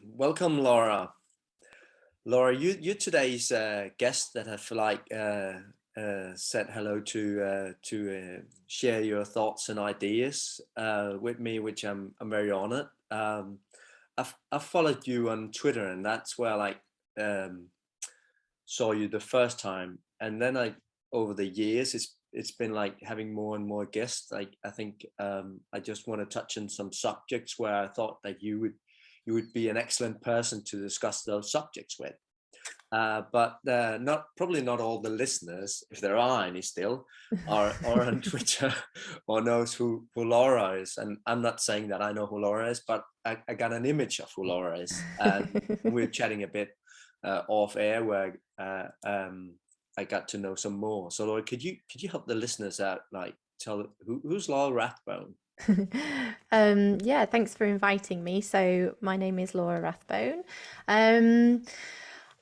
Welcome, Laura. Laura, you're today's guest that have said hello to share your thoughts and ideas with me, which I'm very honored. I've followed you on Twitter, and that's where um, saw you the first time, and then over the years it's been like having more and more guests. I think I just want to touch on some subjects where I thought that you would be an excellent person to discuss those subjects with. But not probably not all the listeners, if there are any still, are on Twitter or knows who Laura is. And I'm not saying that I know who Laura is, but I got an image of who Laura is. And we're chatting a bit off air where I got to know some more. So Laura, could you help the listeners out, like tell who's Laura Rathbone? Yeah, thanks for inviting me. So my name is Laura Rathbone. Um,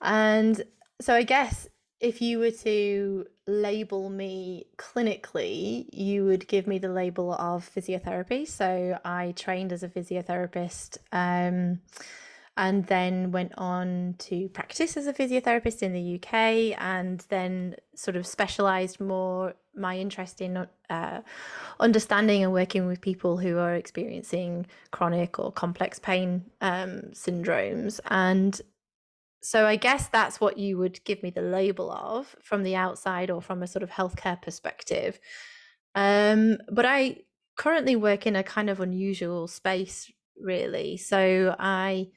and so I guess if you were to label me clinically, you would give me the label of physiotherapy. So I trained as a physiotherapist, and then went on to practice as a physiotherapist in the UK, and then sort of specialized more my interest in understanding and working with people who are experiencing chronic or complex pain syndromes. And so I guess that's what you would give me the label of from the outside or from a sort of healthcare perspective. But I currently work in a kind of unusual space, really. So I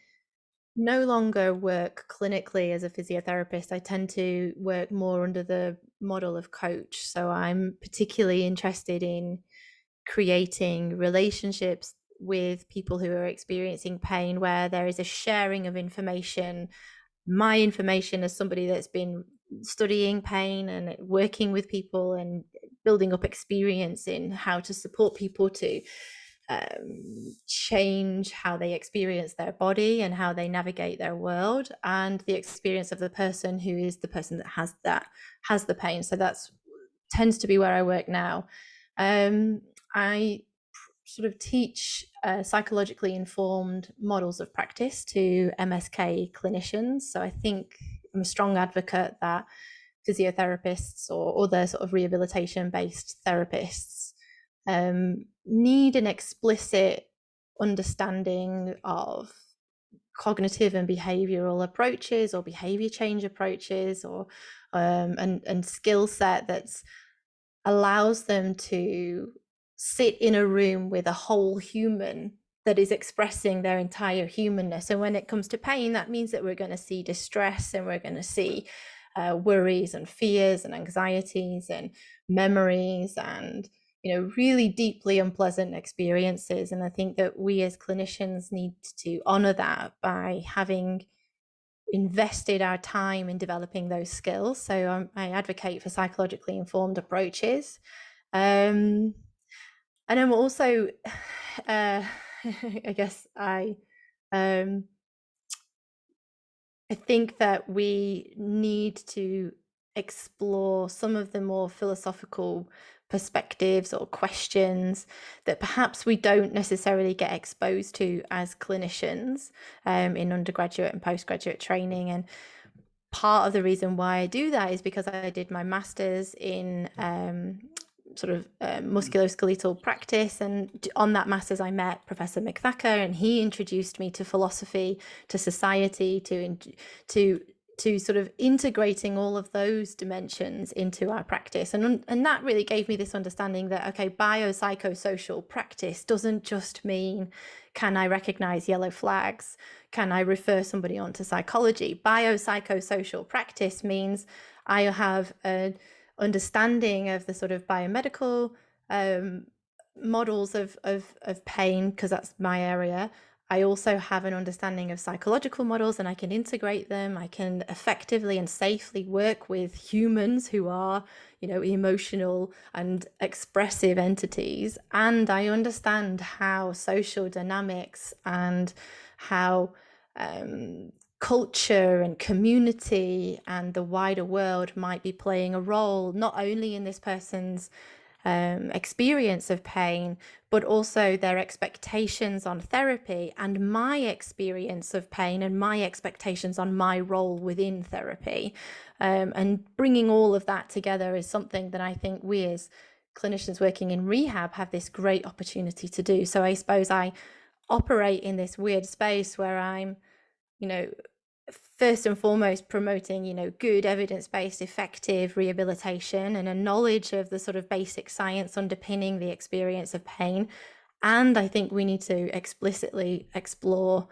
no longer work clinically as a physiotherapist. I tend to work more under the model of coach. So I'm particularly interested in creating relationships with people who are experiencing pain where there is a sharing of information. My information as somebody that's been studying pain and working with people and building up experience in how to support people to change how they experience their body and how they navigate their world, and the experience of the person who is the person that has the pain. So that's tends to be where I work now. I sort of teach psychologically informed models of practice to MSK clinicians. So I think I'm a strong advocate that physiotherapists or other sort of rehabilitation based therapists need an explicit understanding of cognitive and behavioral approaches or behavior change approaches, or and skill set that allows them to sit in a room with a whole human that is expressing their entire humanness. And when it comes to pain, that means that we're going to see distress, and we're going to see worries and fears and anxieties and memories, and really deeply unpleasant experiences. And I think that we as clinicians need to honor that by having invested our time in developing those skills. So I advocate for psychologically informed approaches. And I'm also, I guess I think that we need to explore some of the more philosophical perspectives or questions that perhaps we don't necessarily get exposed to as clinicians in undergraduate and postgraduate training. And part of the reason why I do that is because I did my master's in sort of musculoskeletal practice, and on that master's I met Professor McThacker, and he introduced me to philosophy, to society, to sort of integrating all of those dimensions into our practice. And that really gave me this understanding that, okay, biopsychosocial practice doesn't just mean, can I recognize yellow flags? Can I refer somebody on to psychology? Biopsychosocial practice means I have an understanding of the sort of biomedical models of pain, because that's my area. I also have an understanding of psychological models, and I can integrate them. I can effectively and safely work with humans who are, emotional and expressive entities. And I understand how social dynamics and how culture and community and the wider world might be playing a role, not only in this person's experience of pain, but also their expectations on therapy and my experience of pain and my expectations on my role within therapy. And bringing all of that together is something that I think we as clinicians working in rehab have this great opportunity to do. So I suppose I operate in this weird space where I'm, first and foremost promoting, good evidence-based effective rehabilitation and a knowledge of the sort of basic science underpinning the experience of pain. And I think we need to explicitly explore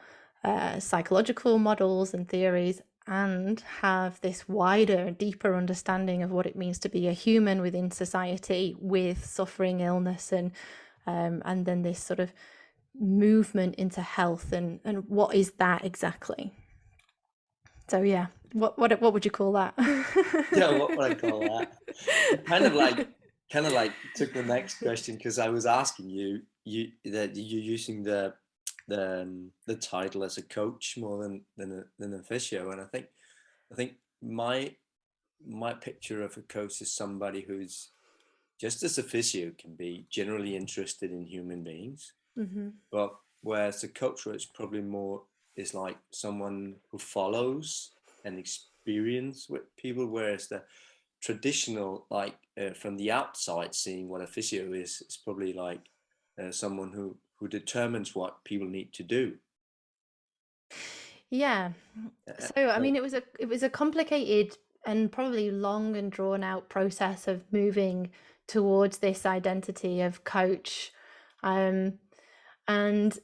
psychological models and theories and have this wider, deeper understanding of what it means to be a human within society with suffering, illness, and then this sort of movement into health and what is that exactly? So yeah, what would you call that? Yeah, what would I call that? It kind of like took the next question, because I was asking you that you're using the title as a coach more than a physio, and I think my picture of a coach is somebody who's, just as a physio can be, generally interested in human beings, Hmm. but whereas the coach is probably more is like someone who follows and experience with people, whereas the traditional, like from the outside seeing what a physio is probably like someone who determines what people need to do. Yeah. So I So, mean, it was a complicated and probably long and drawn out process of moving towards this identity of coach. Um, and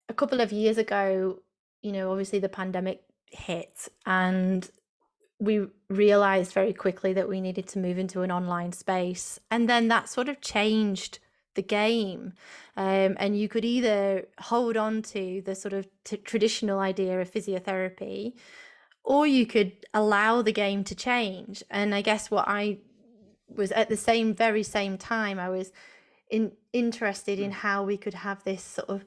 a couple of years ago, obviously the pandemic hit, and we realized very quickly that we needed to move into an online space. And then that sort of changed the game. And you could either hold on to the sort of traditional idea of physiotherapy, or you could allow the game to change. And I guess what I was at the very same time, I was interested in how we could have this sort of,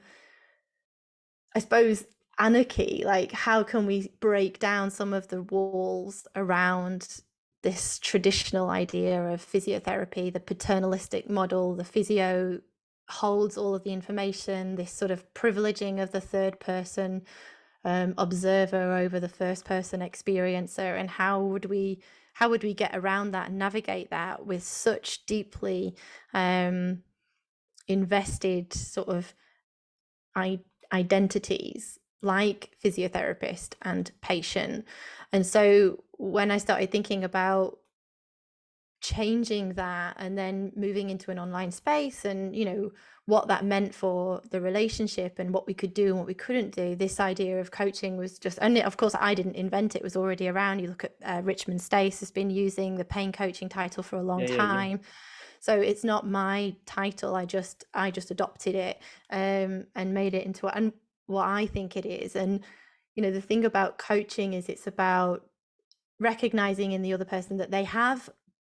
I suppose, anarchy. Like, how can we break down some of the walls around this traditional idea of physiotherapy, the paternalistic model? The physio holds all of the information, this sort of privileging of the third person observer over the first person experiencer. And how would we get around that and navigate that with such deeply invested sort of identities like physiotherapist and patient? And so when I started thinking about changing that and then moving into an online space and what that meant for the relationship and what we could do and what we couldn't do, this idea of coaching was just, and of course I didn't invent it, it was already around. You look at Richmond Stace has been using the pain coaching title for a long yeah, yeah, yeah. time. So it's not my title. I just adopted it and made it into and what I think it is. And the thing about coaching is it's about recognizing in the other person that they have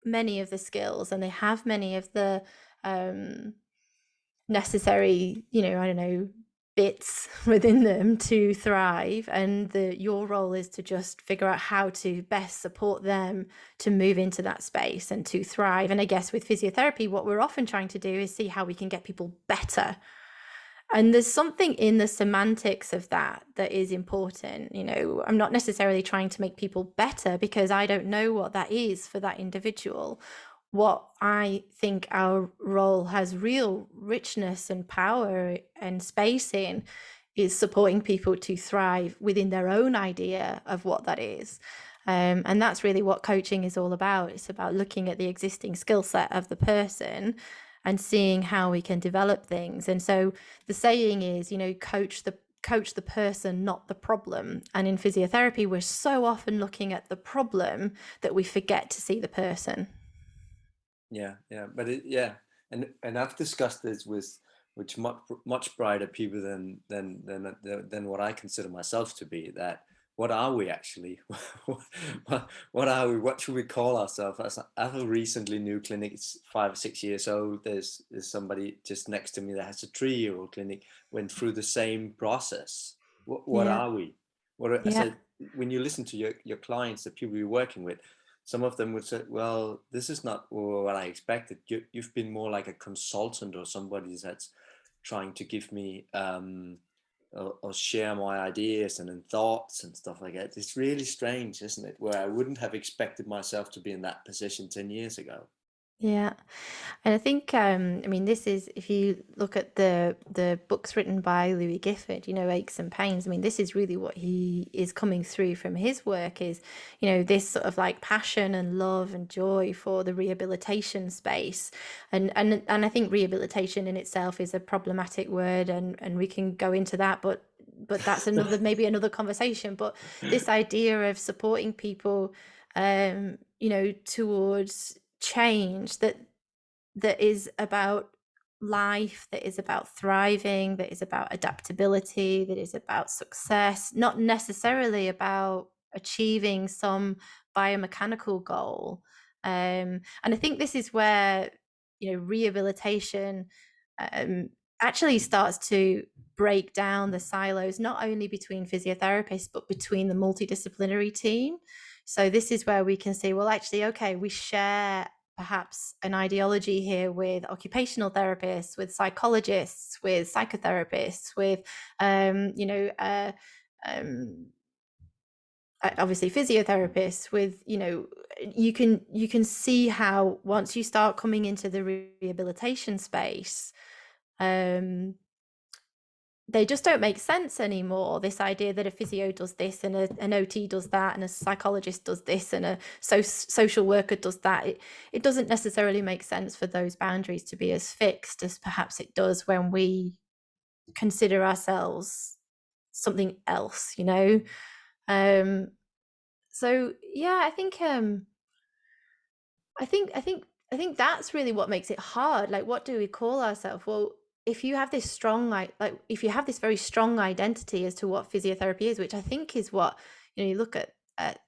many of the skills and they have many of the necessary, I don't know, bits within them to thrive, and your role is to just figure out how to best support them to move into that space and to thrive. And I guess with physiotherapy, what we're often trying to do is see how we can get people better. And there's something in the semantics of that is important. I'm not necessarily trying to make people better because I don't know what that is for that individual. What I think our role has real richness and power and space in is supporting people to thrive within their own idea of what that is. And that's really what coaching is all about. It's about looking at the existing skill set of the person and seeing how we can develop things. And so the saying is, coach the person, not the problem. And in physiotherapy, we're so often looking at the problem that we forget to see the person. Yeah, yeah, but yeah, and I've discussed this with much brighter people than what I consider myself to be. That what are we actually? What are we? What should we call ourselves? I have a recently new clinic. It's 5 or 6 years old. There's somebody just next to me that has a 3-year-old clinic. Went through the same process. What Yeah. are we? I Yeah. said, when you listen to your clients, the people you're working with, some of them would say, well, this is not what I expected. You've been more like a consultant or somebody that's trying to give me or share my ideas and then thoughts and stuff like that. It's really strange, isn't it? Where I wouldn't have expected myself to be in that position 10 years ago. Yeah. And I think, I mean, this is, if you look at the books written by Louis Gifford, Aches and Pains, I mean, this is really what he is coming through from his work is, this sort of like passion and love and joy for the rehabilitation space. And I think rehabilitation in itself is a problematic word, and we can go into that, but that's maybe another conversation. But this idea of supporting people, towards change that is about life, that is about thriving, that is about adaptability, that is about success, not necessarily about achieving some biomechanical goal. And I think this is where rehabilitation actually starts to break down the silos, not only between physiotherapists but between the multidisciplinary team. So this is where we can say, well, actually, okay, we share perhaps an ideology here with occupational therapists, with psychologists, with psychotherapists, with obviously physiotherapists, with you can see how once you start coming into the rehabilitation space, they just don't make sense anymore. This idea that a physio does this and an OT does that and a psychologist does this and a social worker does that. It doesn't necessarily make sense for those boundaries to be as fixed as perhaps it does when we consider ourselves something else, So yeah, I think that's really what makes it hard. Like, what do we call ourselves? Well, if you have this strong, if you have this very strong identity as to what physiotherapy is, which I think is what, you look at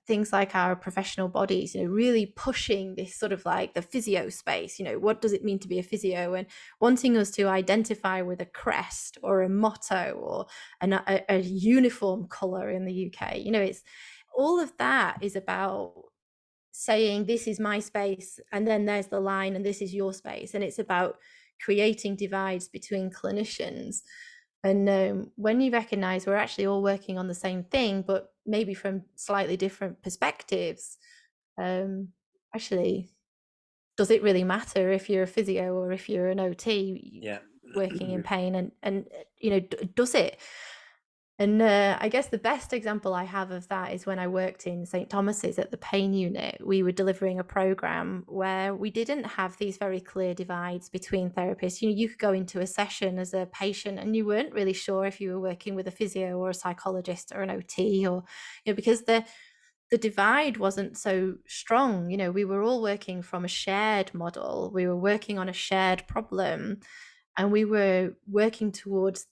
things like our professional bodies, really pushing this sort of like the physio space, what does it mean to be a physio, and wanting us to identify with a crest or a motto or a uniform color in the UK. It's all of that is about saying this is my space and then there's the line and this is your space, and it's about creating divides between clinicians. And when you recognize we're actually all working on the same thing but maybe from slightly different perspectives, actually, does it really matter if you're a physio or if you're an OT working in pain? And does it? And I guess the best example I have of that is when I worked in St. Thomas's at the pain unit. We were delivering a program where we didn't have these very clear divides between therapists. You could go into a session as a patient and you weren't really sure if you were working with a physio or a psychologist or an OT, or because the divide wasn't so strong. We were all working from a shared model. We were working on a shared problem, and we were working towards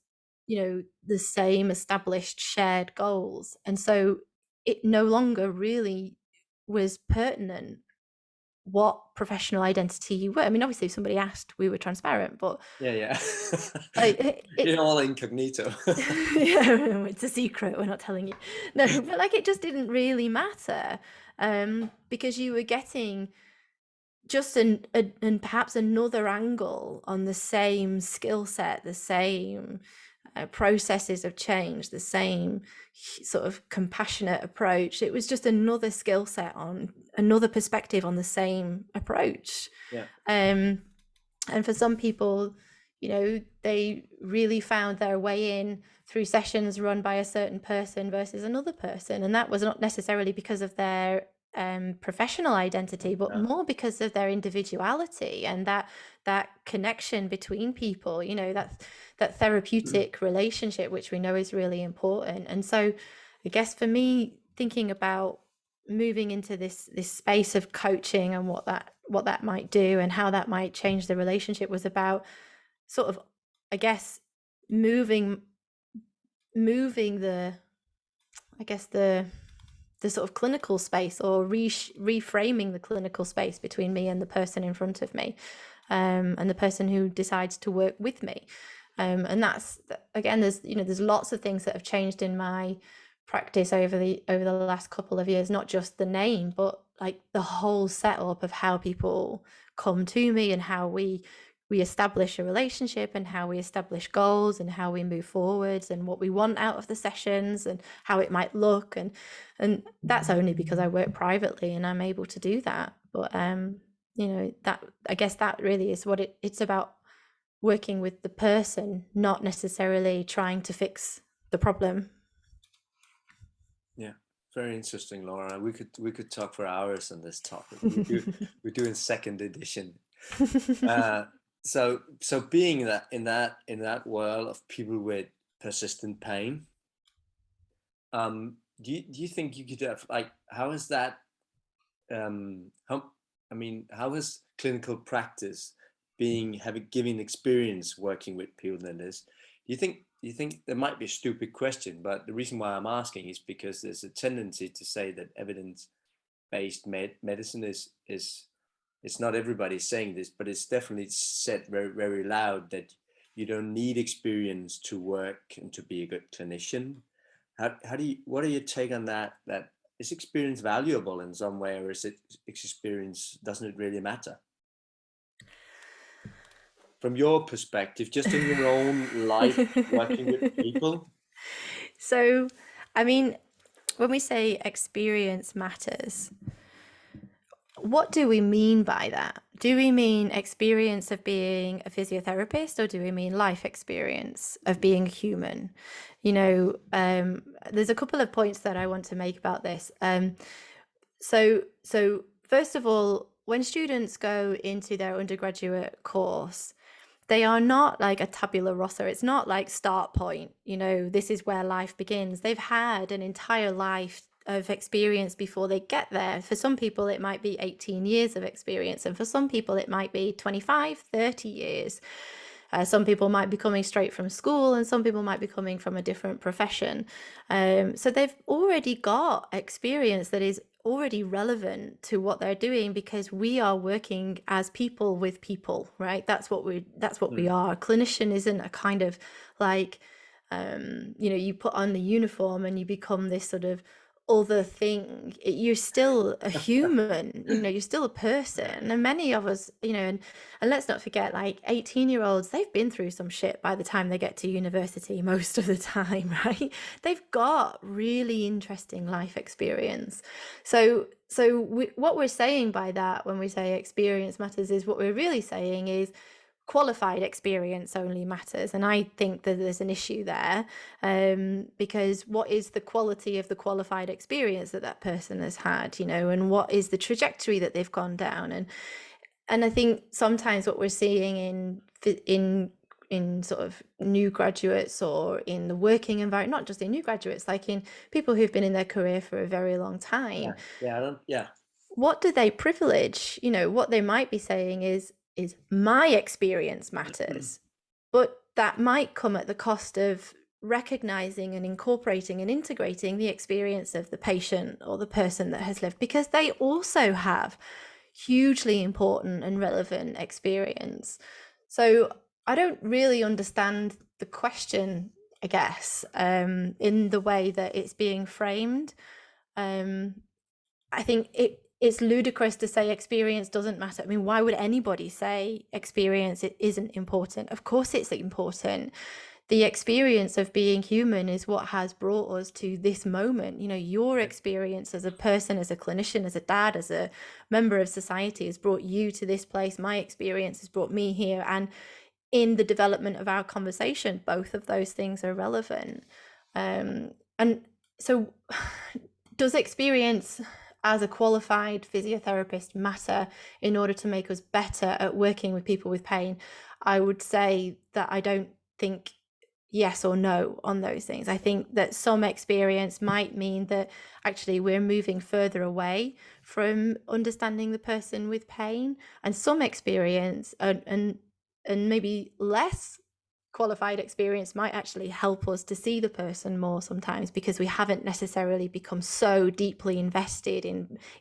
the same established shared goals. And so it no longer really was pertinent what professional identity you were. I mean, obviously if somebody asked, we were transparent, but you're all incognito. Yeah, it's a secret, we're not telling you. No, but it just didn't really matter, because you were getting just and perhaps another angle on the same skill set, the same processes of change, the same sort of compassionate approach. It was just another skill set, on another perspective on the same approach. And for some people, they really found their way in through sessions run by a certain person versus another person, and that was not necessarily because of their professional identity, but more because of their individuality and that connection between people, that therapeutic relationship, which we know is really important. And so I guess for me, thinking about moving into this space of coaching and what that might do and how that might change the relationship was about sort of, I guess, moving the sort of clinical space, or reframing the clinical space between me and the person in front of me, and the person who decides to work with me. And that's, again, there's lots of things that have changed in my practice over the last couple of years, not just the name, but like the whole setup of how people come to me and how we establish a relationship and how we establish goals and how we move forwards and what we want out of the sessions and how it might look, and that's only because I work privately and I'm able to do that. But that, I guess that really is what it's about, working with the person, not necessarily trying to fix the problem. Yeah, very interesting, Laura. We could talk for hours on this topic. We're doing second edition. So being in that world of people with persistent pain, do you think you could have, like, how is that, how is clinical practice giving experience working with people like this? Do you think there might be a stupid question, but the reason why I'm asking is because there's a tendency to say that evidence-based medicine is it's not everybody saying this, but it's definitely said very, very loud that you don't need experience to work and to be a good clinician. What are your take on that? That is experience valuable in some way, or is it experience, doesn't it really matter? From your perspective, just in your own life working with people? So, I mean, when we say experience matters, what do we mean by that? Do we mean experience of being a physiotherapist, or do we mean life experience of being human? There's a couple of points that I want to make about this. So first of all, when students go into their undergraduate course, they are not like a tabula rasa. It's not like start point, this is where life begins. They've had an entire life of experience before they get there. For some people, it might be 18 years of experience. And for some people, it might be 25, 30 years. Some people might be coming straight from school, and some people might be coming from a different profession. So they've already got experience that is already relevant to what they're doing, because we are working as people with people, right? That's what we are. A clinician isn't a kind of like, you put on the uniform and you become this sort of other thing. You're still a human, you're still a person. And many of us, and let's not forget, like 18-year-olds, they've been through some shit by the time they get to university most of the time, right? They've got really interesting life experience. So what we're saying by that, when we say experience matters, is what we're really saying is qualified experience only matters. And I think that there's an issue there, because what is the quality of the qualified experience that person has had, and what is the trajectory that they've gone down? And I think sometimes what we're seeing in sort of new graduates, or in the working environment, not just in new graduates, like in people who've been in their career for a very long time, what do they privilege? What they might be saying is my experience matters, but that might come at the cost of recognizing and incorporating and integrating the experience of the patient or the person that has lived, because they also have hugely important and relevant experience. So I don't really understand the question, I guess, in the way that it's being framed. I think it's ludicrous to say experience doesn't matter. I mean, why would anybody say experience it isn't important? Of course it's important. The experience of being human is what has brought us to this moment. Your experience as a person, as a clinician, as a dad, as a member of society has brought you to this place. My experience has brought me here. And in the development of our conversation, both of those things are relevant. And so does experience as a qualified physiotherapist matter in order to make us better at working with people with pain? I would say that I don't think yes or no on those things. I think that some experience might mean that actually we're moving further away from understanding the person with pain, and some experience and maybe less qualified experience might actually help us to see the person more sometimes, because we haven't necessarily become so deeply invested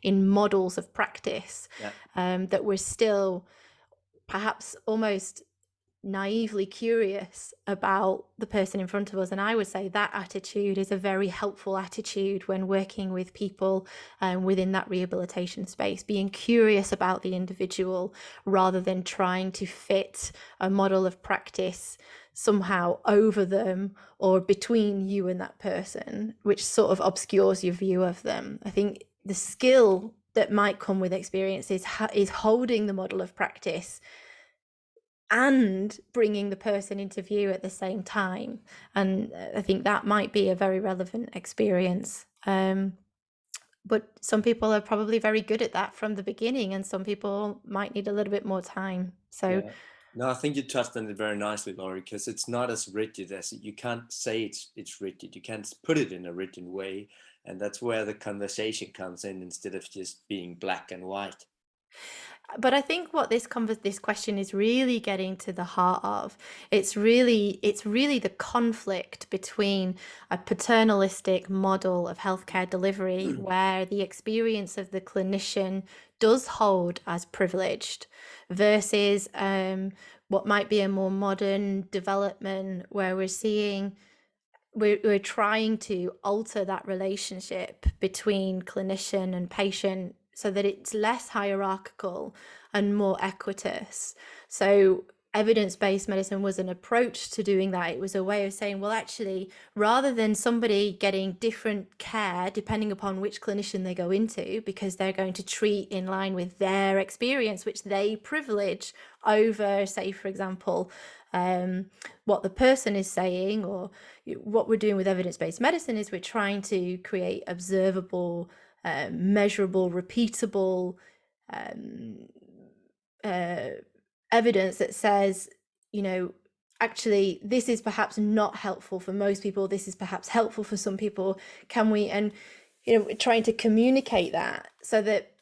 in models of practice, that we're still perhaps almost naively curious about the person in front of us. And I would say that attitude is a very helpful attitude when working with people within that rehabilitation space, being curious about the individual rather than trying to fit a model of practice somehow over them or between you and that person, which sort of obscures your view of them. I think the skill that might come with experience is holding the model of practice and bringing the person into view at the same time. And I think that might be a very relevant experience. But some people are probably very good at that from the beginning, and some people might need a little bit more time. So Yeah. No, I think you touched on it very nicely, Laurie, because it's not as rigid as you can't say it's rigid. You can't put it in a rigid way, and that's where the conversation comes in instead of just being black and white. but I think what this question is really getting to the heart of, it's really the conflict between a paternalistic model of healthcare delivery where the experience of the clinician does hold as privileged versus what might be a more modern development where we're trying to alter that relationship between clinician and patient so that it's less hierarchical and more equitous. So evidence-based medicine was an approach to doing that. It was a way of saying, well, actually, rather than somebody getting different care depending upon which clinician they go into, because they're going to treat in line with their experience, which they privilege over, say, for example, what the person is saying, or what we're doing with evidence-based medicine is we're trying to create observable, measurable, repeatable evidence that says, actually, this is perhaps not helpful for most people. This is perhaps helpful for some people. Can we, and, trying to communicate that so that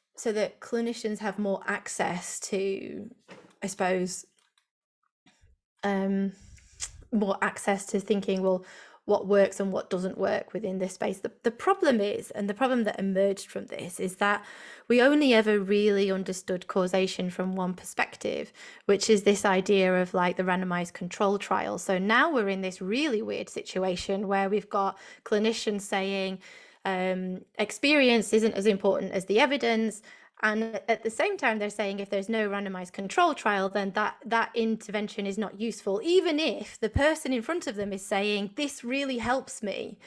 clinicians have more access to, I suppose, more access to thinking, well, what works and what doesn't work within this space. The problem is, and the problem that emerged from this is that we only ever really understood causation from one perspective, which is this idea of like the randomized control trial. So now we're in this really weird situation where we've got clinicians saying experience isn't as important as the evidence. And at the same time, they're saying if there's no randomized control trial, then that intervention is not useful, even if the person in front of them is saying, this really helps me.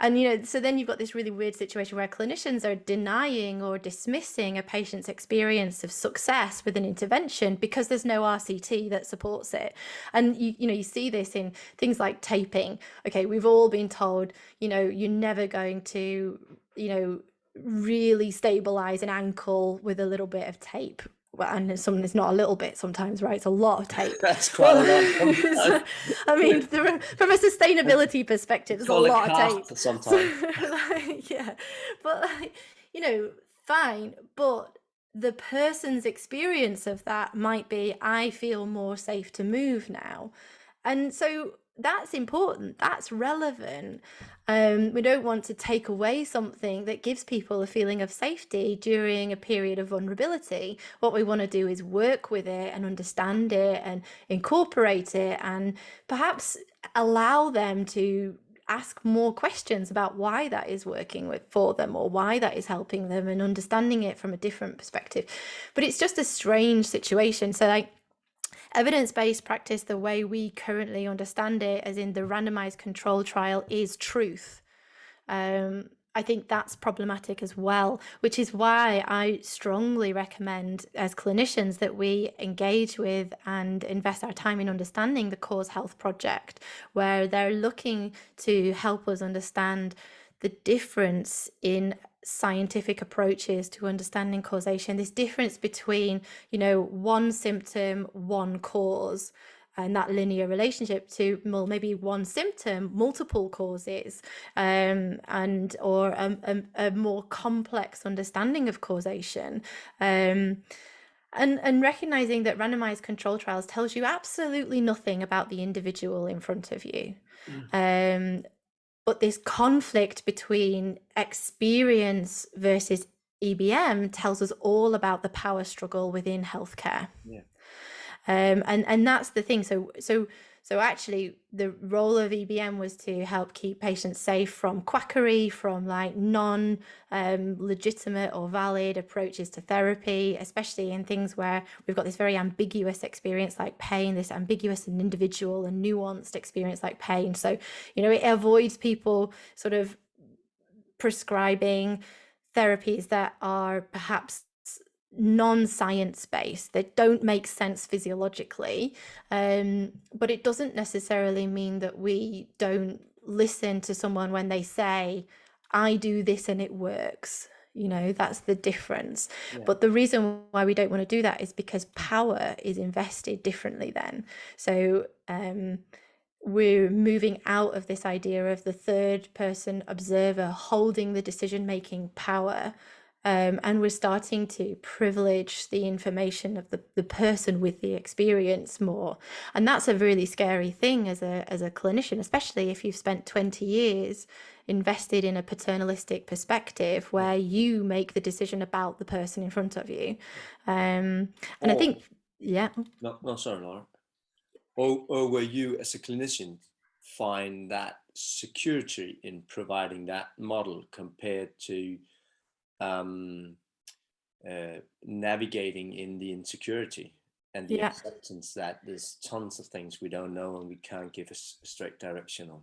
And, so then you've got this really weird situation where clinicians are denying or dismissing a patient's experience of success with an intervention because there's no RCT that supports it. And, you see this in things like taping. Okay, we've all been told, you're never going to, really stabilize an ankle with a little bit of tape. Well, and it's not a little bit sometimes, right? It's a lot of tape. That's quite a lot. I mean, from a sustainability perspective, it's a lot of tape. Sometimes. Yeah, but fine. But the person's experience of that might be, I feel more safe to move now. And so that's important, that's relevant. We don't want to take away something that gives people a feeling of safety during a period of vulnerability. What we want to do is work with it and understand it and incorporate it, and perhaps allow them to ask more questions about why that is working for them or why that is helping them, and understanding it from a different perspective. But it's just a strange situation. So evidence-based practice, the way we currently understand it, as in the randomized control trial, is truth. I think that's problematic as well, which is why I strongly recommend as clinicians that we engage with and invest our time in understanding the Cause Health Project, where they're looking to help us understand the difference in scientific approaches to understanding causation, this difference between, one symptom, one cause, and that linear relationship to, well, maybe one symptom, multiple causes, or a more complex understanding of causation. And recognizing that randomized control trials tells you absolutely nothing about the individual in front of you. But this conflict between experience versus EBM tells us all about the power struggle within healthcare. Yeah. And that's the thing. So actually, the role of EBM was to help keep patients safe from quackery, from like non-legitimate or valid approaches to therapy, especially in things where we've got this very ambiguous experience like pain, this ambiguous and individual and nuanced experience like pain. So, it avoids people sort of prescribing therapies that are perhaps non-science based, that don't make sense physiologically, but it doesn't necessarily mean that we don't listen to someone when they say, I do this and it works. That's the difference. Yeah. But the reason why we don't want to do that is because power is invested differently then. So we're moving out of this idea of the third person observer holding the decision-making power, and we're starting to privilege the information of the person with the experience more. And that's a really scary thing as a clinician, especially if you've spent 20 years invested in a paternalistic perspective where you make the decision about the person in front of you. And I think, yeah. No, sorry, Laura. Or where you as a clinician find that security in providing that model compared to navigating in the insecurity and the acceptance that there's tons of things we don't know and we can't give a straight direction on.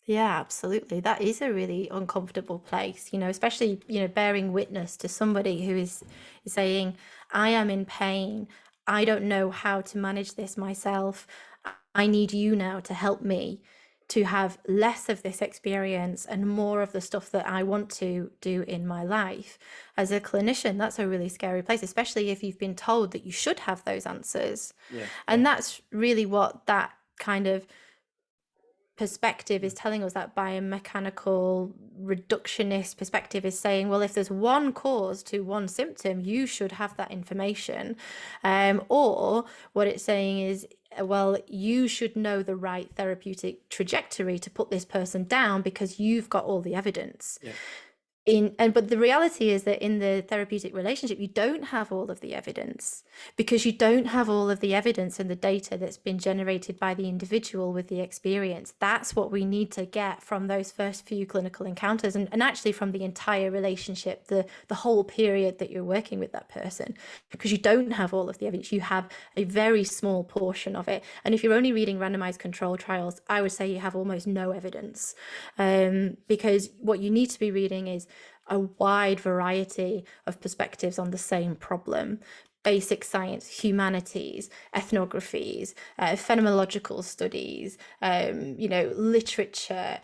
Yeah, absolutely. That is a really uncomfortable place, especially, bearing witness to somebody who is saying, I am in pain. I don't know how to manage this myself. I need you now to help me to have less of this experience and more of the stuff that I want to do in my life. As a clinician, that's a really scary place, especially if you've been told that you should have those answers. Yeah. And that's really what that kind of perspective is telling us. That biomechanical reductionist perspective is saying, well, if there's one cause to one symptom, you should have that information. Or what it's saying is, well, you should know the right therapeutic trajectory to put this person down because you've got all the evidence. Yeah. But the reality is that in the therapeutic relationship, you don't have all of the evidence, because you don't have all of the evidence and the data that's been generated by the individual with the experience. That's what we need to get from those first few clinical encounters, and actually from the entire relationship, the whole period that you're working with that person, because you don't have all of the evidence. You have a very small portion of it. And if you're only reading randomized control trials, I would say you have almost no evidence, because what you need to be reading is a wide variety of perspectives on the same problem: basic science, humanities, ethnographies, phenomenological studies, literature,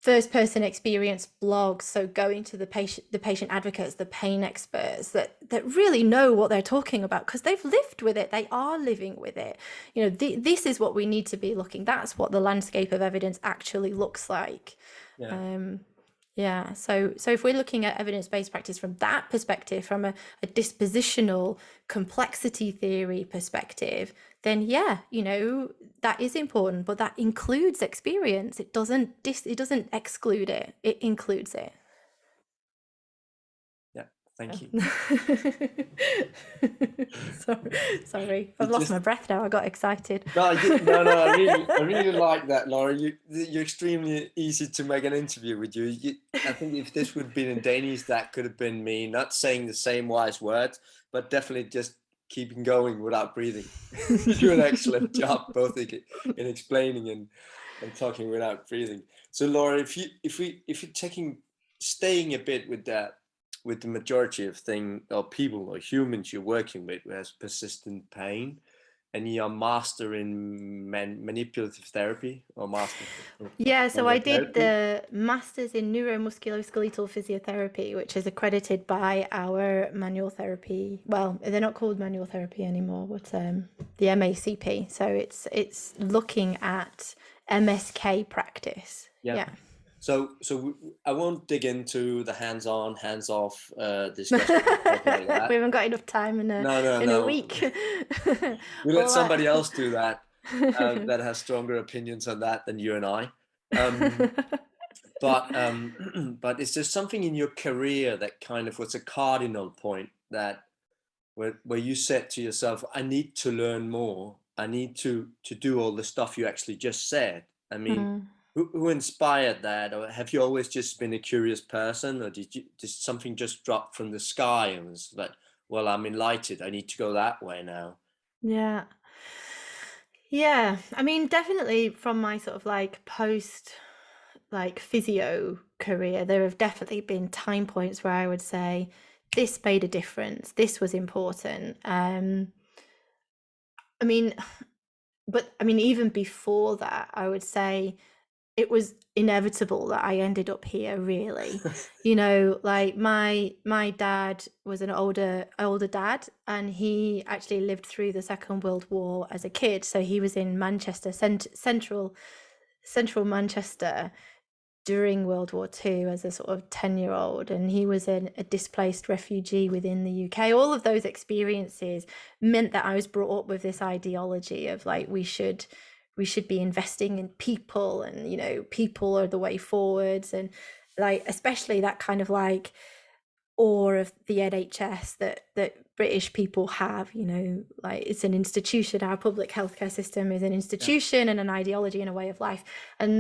first person experience blogs. So going to the patient advocates, the pain experts that really know what they're talking about because they've lived with it. They are living with it. This is what we need to be looking. That's what the landscape of evidence actually looks like. Yeah. So if we're looking at evidence-based practice from that perspective, from a dispositional complexity theory perspective, then that is important, but that includes experience. It doesn't exclude it. It includes it. Yeah. Thank you. Sorry. I've lost my breath now. I got excited. No. I really like that, Laura. You're extremely easy to make an interview with you. I think if this would have been in Danish, that could have been me, not saying the same wise words, but definitely just keeping going without breathing. You do an excellent job, both in explaining and talking without breathing. So, Laura, if you're staying a bit with that, with the majority of people or humans you're working with who has persistent pain, and you're master in manipulative therapy or master. Yeah, so I did the Masters in Neuromusculoskeletal Physiotherapy, which is accredited by our manual therapy. Well, they're not called manual therapy anymore, but the MACP. So it's looking at MSK practice. Yeah. So I won't dig into the hands-on, hands-off discussion. Like that. We haven't got enough time in a week. We let somebody else do that that has stronger opinions on that than you and I. But is there something in your career that kind of was a cardinal point that where you said to yourself, I need to learn more. I need to do all the stuff you actually just said. I mean, Mm. who inspired that? Or have you always just been a curious person, or did something just drop from the sky and was like, well, I'm enlightened, I need to go that way now? Yeah. Yeah. I mean, definitely from my sort of like post like physio career, there have definitely been time points where I would say this made a difference. This was important. I mean, but I mean, even before that, I would say it was inevitable that I ended up here, really. You know, like my dad was an older dad, and he actually lived through the Second World War as a kid. So he was in Manchester, central Manchester during World War II as a sort of 10-year-old, and he was a displaced refugee within the UK. All of those experiences meant that I was brought up with this ideology of like we should be investing in people, and you know, people are the way forwards, and like especially that kind of like awe of the NHS that British people have, you know, like it's an institution. Our public healthcare system is an Yeah. institution and an ideology and a way of life. And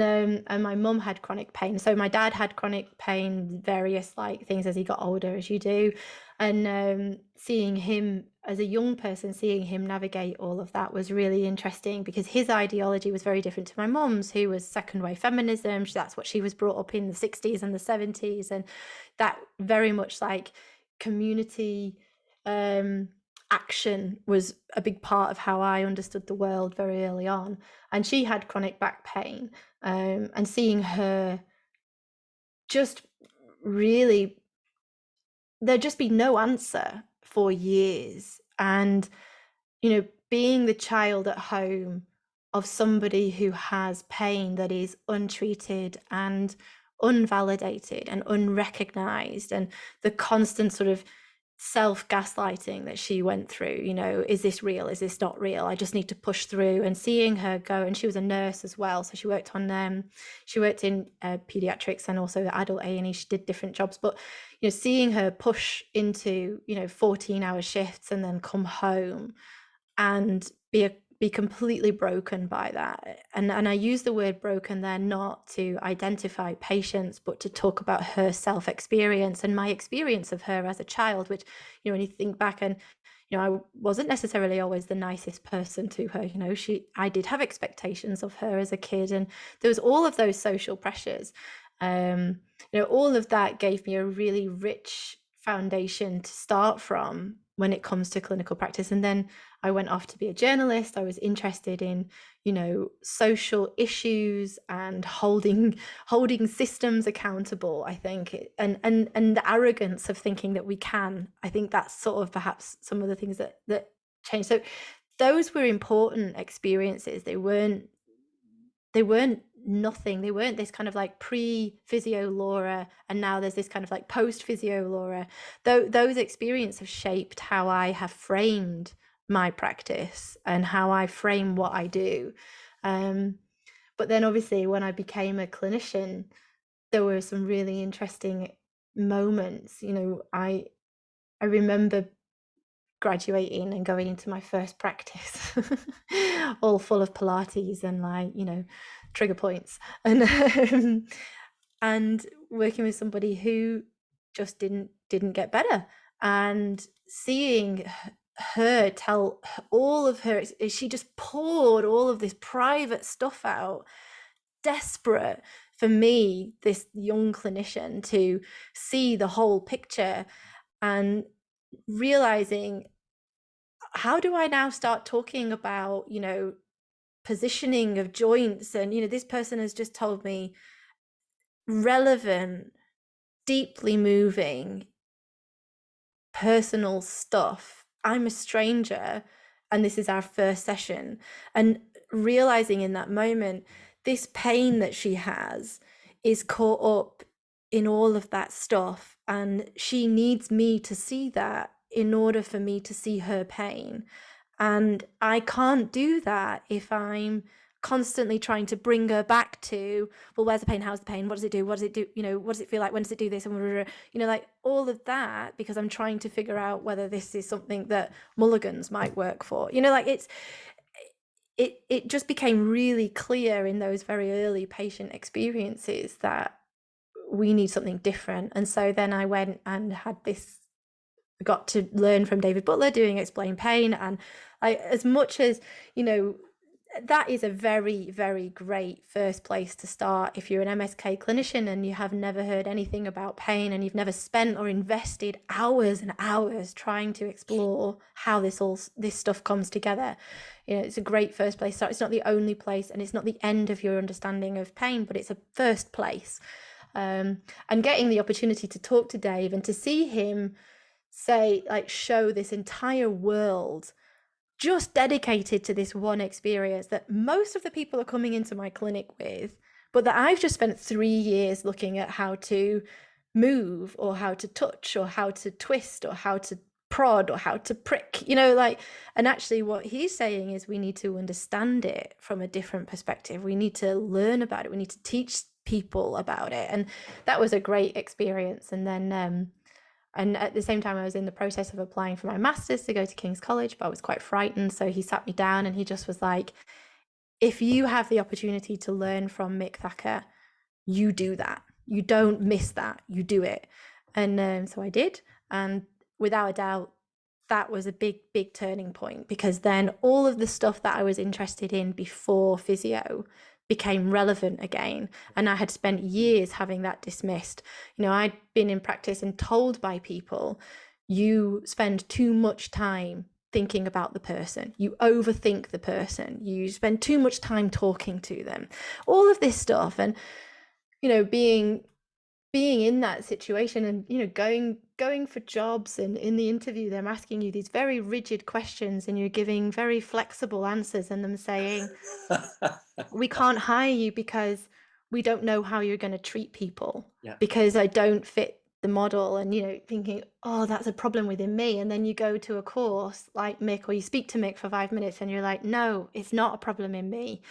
my mum had chronic pain. So my dad had chronic pain, various like things as he got older, as you do. And seeing him as a young person, seeing him navigate all of that was really interesting, because his ideology was very different to my mum's, who was second wave feminism. That's what she was brought up in the 60s and the 70s. And that very much like community action was a big part of how I understood the world very early on. And she had chronic back pain, and seeing her just really, there'd just be no answer for years. And, you know, being the child at home of somebody who has pain that is untreated and unvalidated and unrecognized, and the constant sort of self-gaslighting that she went through, you know, is this real, is this not real, I just need to push through. And seeing her go, and she was a nurse as well, so she worked in pediatrics and also adult A&E. She did different jobs, but you know, seeing her push into, you know, 14-hour shifts and then come home and be completely broken by that. And I use the word broken there not to identify patients, but to talk about her self-experience and my experience of her as a child, which, you know, when you think back, and you know, I wasn't necessarily always the nicest person to her. You know, I did have expectations of her as a kid, and there was all of those social pressures. You know, all of that gave me a really rich foundation to start from when it comes to clinical practice. And then I went off to be a journalist. I was interested in, you know, social issues and holding systems accountable, I think, and the arrogance of thinking that we can. I think that's sort of perhaps some of the things that changed. So those were important experiences. They weren't nothing. They weren't this kind of like pre-physio Laura, and now there's this kind of like post-physio Laura. Those experiences have shaped how I have framed my practice and how I frame what I do. But then obviously when I became a clinician, there were some really interesting moments. You know, I remember graduating and going into my first practice all full of Pilates and like, you know, trigger points, and working with somebody who just didn't get better, and seeing her tell all of her, she just poured all of this private stuff out, desperate for me, this young clinician, to see the whole picture, and realizing, how do I now start talking about, you know, positioning of joints? And, you know, this person has just told me relevant, deeply moving, personal stuff. I'm a stranger, and this is our first session. And realizing in that moment, this pain that she has is caught up in all of that stuff, and she needs me to see that in order for me to see her pain. And I can't do that if I'm constantly trying to bring her back to, well, where's the pain? How's the pain? What does it do? What does it do? You know, what does it feel like? When does it do this? And, you know, like all of that, because I'm trying to figure out whether this is something that Mulligan's might work for. You know, like it just became really clear in those very early patient experiences that we need something different. And so then I went and got to learn from David Butler doing Explain Pain. And as much as, you know, that is a very, very great first place to start if you're an MSK clinician and you have never heard anything about pain and you've never spent or invested hours and hours trying to explore how this stuff comes together. You know, it's a great first place to start. It's not the only place, and it's not the end of your understanding of pain, but it's a first place. And getting the opportunity to talk to Dave and to see him show this entire world just dedicated to this one experience that most of the people are coming into my clinic with, but that I've just spent 3 years looking at how to move or how to touch or how to twist or how to prod or how to prick, you know, like, and actually what he's saying is we need to understand it from a different perspective. We need to learn about it. We need to teach people about it. And that was a great experience. And then, and at the same time, I was in the process of applying for my master's to go to King's College, but I was quite frightened. So he sat me down and he just was like, if you have the opportunity to learn from Mick Thacker, you do that. You don't miss that. You do it. And so I did. And without a doubt, that was a big, big turning point, because then all of the stuff that I was interested in before physio became relevant again. And I had spent years having that dismissed. You know, I'd been in practice and told by people, you spend too much time thinking about the person, you overthink the person, you spend too much time talking to them, all of this stuff. And, you know, being in that situation and, you know, going for jobs, and in the interview them asking you these very rigid questions and you're giving very flexible answers, and them saying, we can't hire you because we don't know how you're going to treat people, because I don't fit the model. And, you know, thinking, oh, that's a problem within me. And then you go to a course like Mick, or you speak to Mick for 5 minutes and you're like, no, it's not a problem in me.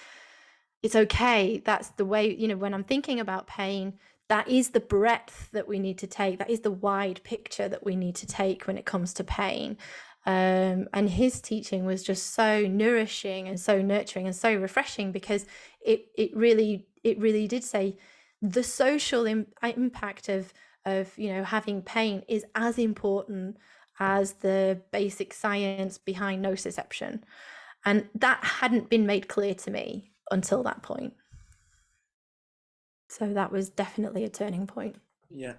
It's okay. That's the way, you know, when I'm thinking about pain, that is the breadth that we need to take. That is the wide picture that we need to take when it comes to pain. And his teaching was just so nourishing and so nurturing and so refreshing, because it really did say the social impact of you know, having pain is as important as the basic science behind nociception. And that hadn't been made clear to me until that point. So that was definitely a turning point. Yeah.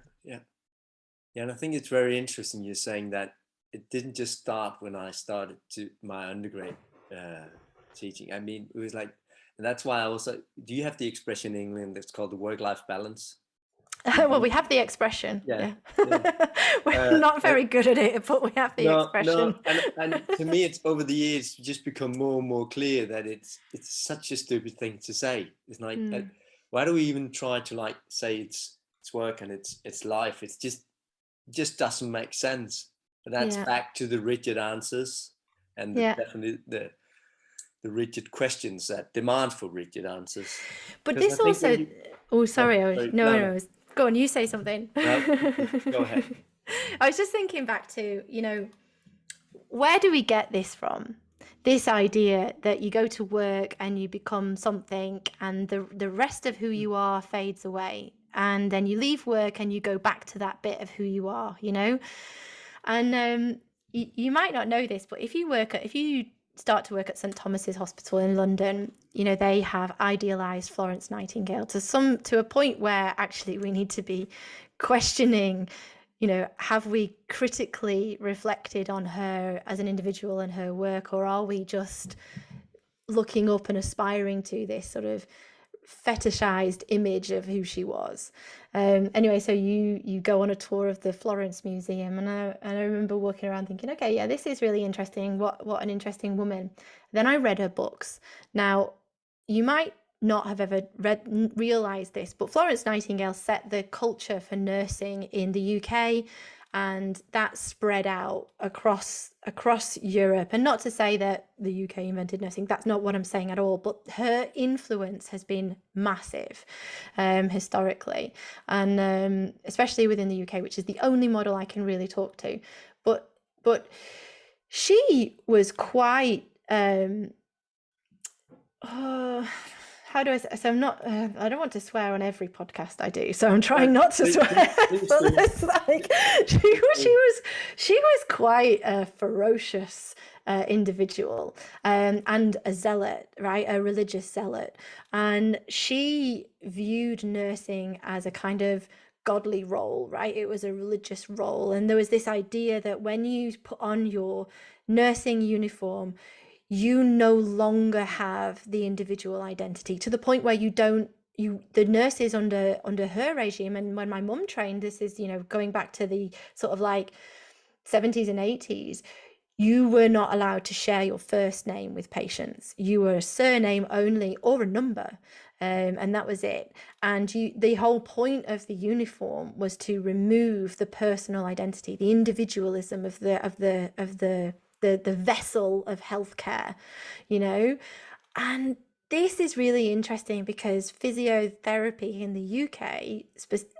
And I think it's very interesting you're saying that it didn't just start when I started my undergrad teaching. I mean, it was like, and that's why I also, do you have the expression in England that's called the work-life balance? Well, we have the expression. Yeah. We're not very good at it, but we have the expression. And to me, it's over the years just become more and more clear that it's such a stupid thing to say. It's like, why do we even try to like say it's work and it's life? It's just doesn't make sense. But that's back to the rigid answers and definitely the rigid questions that demand for rigid answers. But this also, no. Go on, you say something. No, go ahead. I was just thinking back to, you know, where do we get this from? This idea that you go to work and you become something and the rest of who you are fades away. And then you leave work and you go back to that bit of who you are, you know? And you might not know this, but if you start to work at St Thomas's Hospital in London, you know, they have idealized Florence Nightingale to a point where actually we need to be questioning, you know, have we critically reflected on her as an individual and her work, or are we just looking up and aspiring to this sort of fetishized image of who she was? Anyway, so you go on a tour of the Florence Museum, and I remember walking around thinking, okay, yeah, this is really interesting. What an interesting woman. Then I read her books. Now, you might not have ever realized this, but Florence Nightingale set the culture for nursing in the UK and that spread out across Europe. And not to say that the UK invented nursing, that's not what I'm saying at all, but her influence has been massive historically, and especially within the UK, which is the only model I can really talk to. But she was quite how do I say? So I'm not. I don't want to swear on every podcast I do, so I'm trying not to swear. But it's like she was quite a ferocious individual, and a zealot, right? A religious zealot, and she viewed nursing as a kind of godly role, right? It was a religious role, and there was this idea that when you put on your nursing uniform, you no longer have the individual identity, to the point where the nurses under her regime, and when my mum trained, this is, going back to the sort of like 70s and 80s, you were not allowed to share your first name with patients. You were a surname only, or a number, and that was it. And the whole point of the uniform was to remove the personal identity, the individualism of the vessel of healthcare, and this is really interesting because physiotherapy in the UK,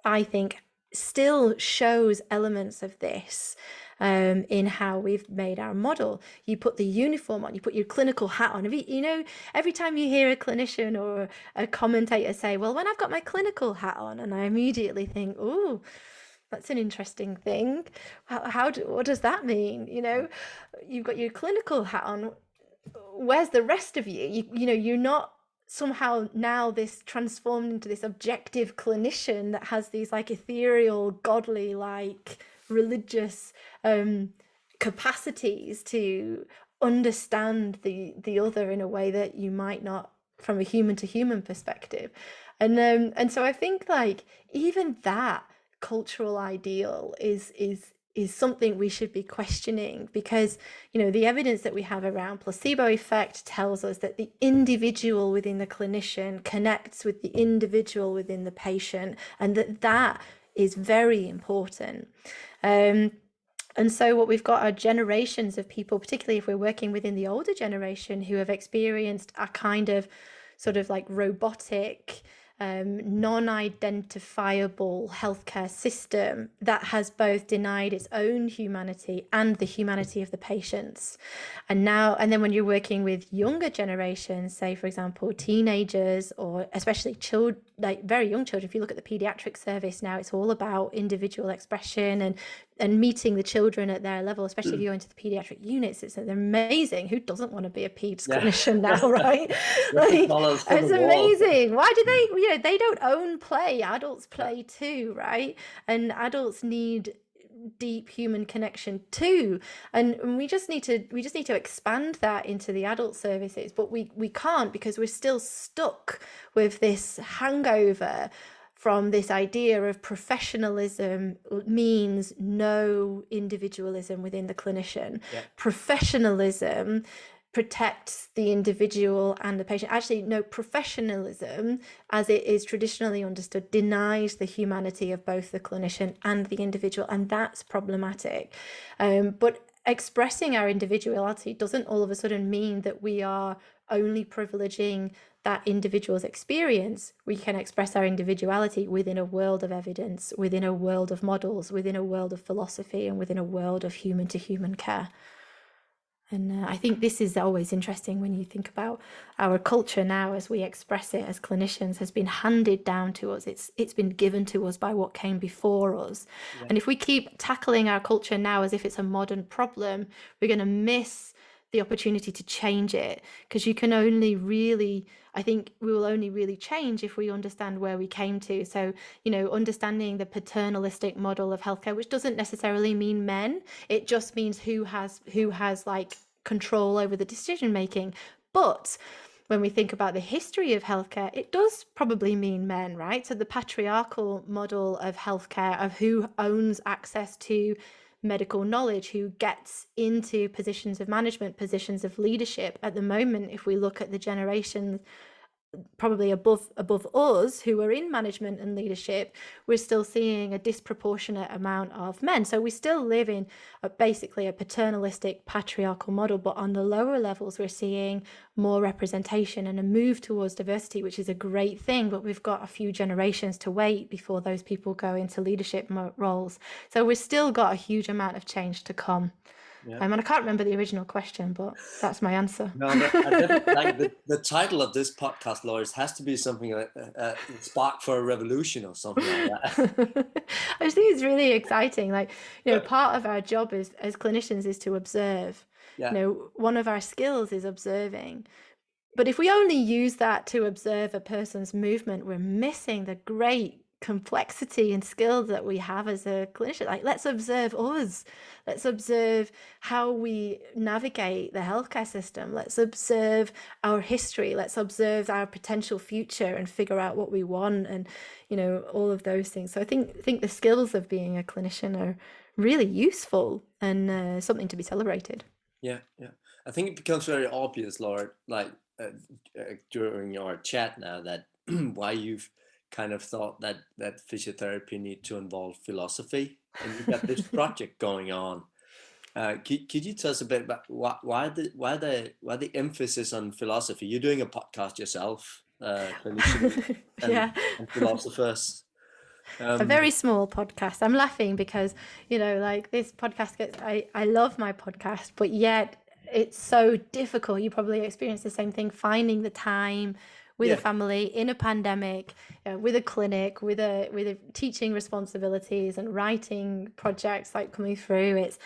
I think, still shows elements of this in how we've made our model. You put the uniform on, you put your clinical hat on. Every time you hear a clinician or a commentator say, well, when I've got my clinical hat on, and I immediately think, oh, that's an interesting thing. What does that mean? You've got your clinical hat on. Where's the rest of you? You're not somehow now this transformed into this objective clinician that has these like ethereal, godly, like religious capacities to understand the other in a way that you might not from a human to human perspective. And so I think like even that cultural ideal is something we should be questioning, because the evidence that we have around placebo effect tells us that the individual within the clinician connects with the individual within the patient, and that is very important. And so what we've got are generations of people, particularly if we're working within the older generation, who have experienced a kind of sort of like robotic, non-identifiable healthcare system that has both denied its own humanity and the humanity of the patients. And then when you're working with younger generations, say for example teenagers, or especially children, like very young children, if you look at the pediatric service now, it's all about individual expression and meeting the children at their level, especially if you go into the pediatric units. It's amazing. Who doesn't want to be a peds clinician now, right? Like, it's amazing. Why do they, they don't own play. Adults play too, right? And adults need deep human connection too, and we just need to expand that into the adult services, but we can't, because we're still stuck with this hangover from this idea of professionalism means no individualism within the clinician. Professionalism protects the individual and the patient. Actually, no, professionalism, as it is traditionally understood, denies the humanity of both the clinician and the individual, and that's problematic. But expressing our individuality doesn't all of a sudden mean that we are only privileging that individual's experience. We can express our individuality within a world of evidence, within a world of models, within a world of philosophy, and within a world of human to human care. And I think this is always interesting when you think about our culture now, as we express it as clinicians, has been handed down to us. It's been given to us by what came before us. And if we keep tackling our culture now as if it's a modern problem, we're going to miss the opportunity to change it, because you can only really, I think we will only really change if we understand where we came to. So, understanding the paternalistic model of healthcare, which doesn't necessarily mean men, it just means who has like control over the decision making. But when we think about the history of healthcare, it does probably mean men, right? So the patriarchal model of healthcare, of who owns access to medical knowledge, who gets into positions of management, positions of leadership. At the moment, if we look at the generations probably above us who are in management and leadership, we're still seeing a disproportionate amount of men. So we still live in basically a paternalistic patriarchal model, but on the lower levels we're seeing more representation and a move towards diversity, which is a great thing, but we've got a few generations to wait before those people go into leadership roles. So we've still got a huge amount of change to come. Yeah. And I can't remember the original question, but that's my answer. No, but I definitely like the title of this podcast, Lawyers, has to be something like Spark for a Revolution or something like that. I just think it's really exciting. Like, part of our job as clinicians is to observe. Yeah. One of our skills is observing. But if we only use that to observe a person's movement, we're missing the great complexity and skills that we have as a clinician. Like, let's observe us. Let's observe how we navigate the healthcare system. Let's observe our history. Let's observe our potential future and figure out what we want, and all of those things. So I think the skills of being a clinician are really useful and something to be celebrated. Yeah. I think it becomes very obvious, Laura, like during our chat now, that why you've kind of thought that physiotherapy need to involve philosophy, and you've got this project going on. Could you tell us a bit about why the emphasis on philosophy? You're doing a podcast yourself, clinicians and philosophers. A very small podcast. I'm laughing because like this podcast I love my podcast, but yet it's so difficult. You probably experience the same thing, finding the time with a family in a pandemic, with a clinic, with a teaching responsibilities and writing projects like coming through. It's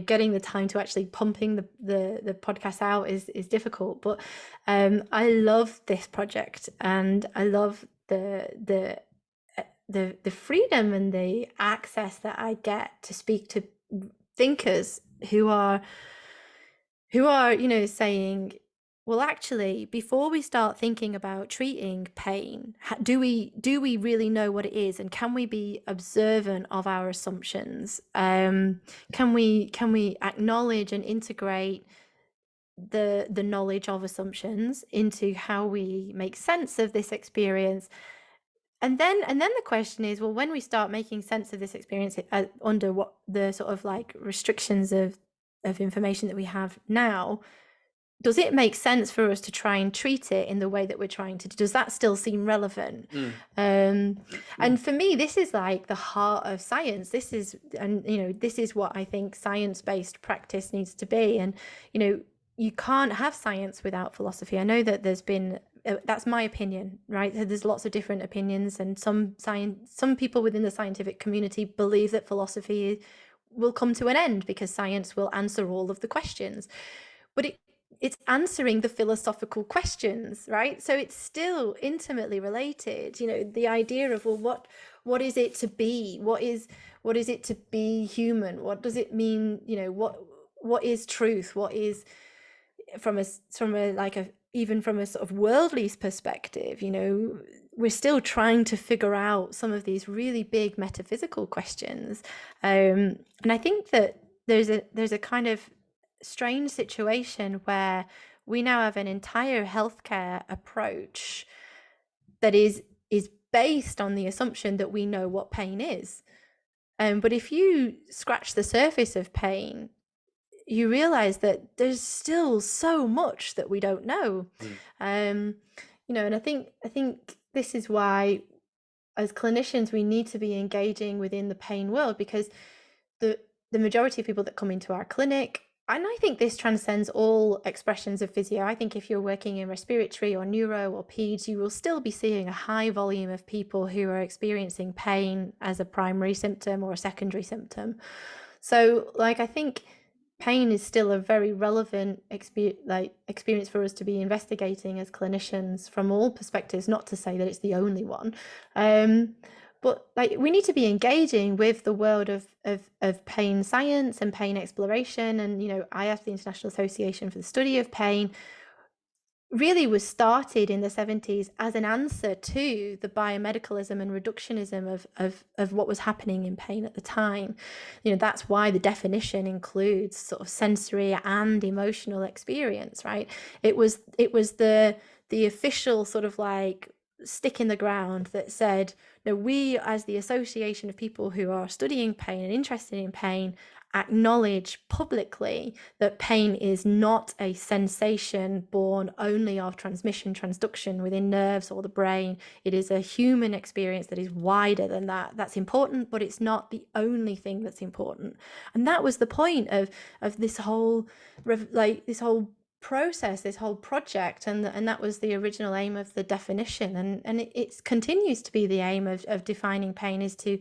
getting the time to actually pumping the podcast out is difficult. But I love this project, and I love the freedom and the access that I get to speak to thinkers who are saying, well, actually, before we start thinking about treating pain, do we really know what it is, and can we be observant of our assumptions? Can we acknowledge and integrate the knowledge of assumptions into how we make sense of this experience? And then the question is, well, when we start making sense of this experience under what the sort of like restrictions of information that we have now, does it make sense for us to try and treat it in the way that we're trying to? Does that still seem relevant? And for me, this is like the heart of science. This is what I think science-based practice needs to be. And you can't have science without philosophy. I know that there's been that's my opinion, right? There's lots of different opinions, and some people within the scientific community believe that philosophy will come to an end because science will answer all of the questions. But it's answering the philosophical questions, right? So it's still intimately related. The idea of, well, what is it to be? What is it to be human? What does it mean? What is truth? What is even from a sort of worldly perspective, we're still trying to figure out some of these really big metaphysical questions. And I think that there's a kind of strange situation where we now have an entire healthcare approach that is based on the assumption that we know what pain is. But if you scratch the surface of pain, you realize that there's still so much that we don't know. And I think this is why, as clinicians, we need to be engaging within the pain world, because the majority of people that come into our clinic, and I think this transcends all expressions of physio. I think if you're working in respiratory or neuro or peds, you will still be seeing a high volume of people who are experiencing pain as a primary symptom or a secondary symptom. So I think pain is still a very relevant experience for us to be investigating as clinicians from all perspectives, not to say that it's the only one. But we need to be engaging with the world of pain science and pain exploration. And, IF, the International Association for the Study of Pain, really was started in the 70s as an answer to the biomedicalism and reductionism of what was happening in pain at the time. That's why the definition includes sort of sensory and emotional experience, right? It was the the official sort of like stick in the ground that said, no, we as the association of people who are studying pain and interested in pain acknowledge publicly that pain is not a sensation born only of transmission, transduction within nerves or the brain. It is a human experience that is wider than that. That's important, but it's not the only thing that's important. And that was the point of this whole process, this whole project, and that was the original aim of the definition, and it continues to be the aim of defining pain, is to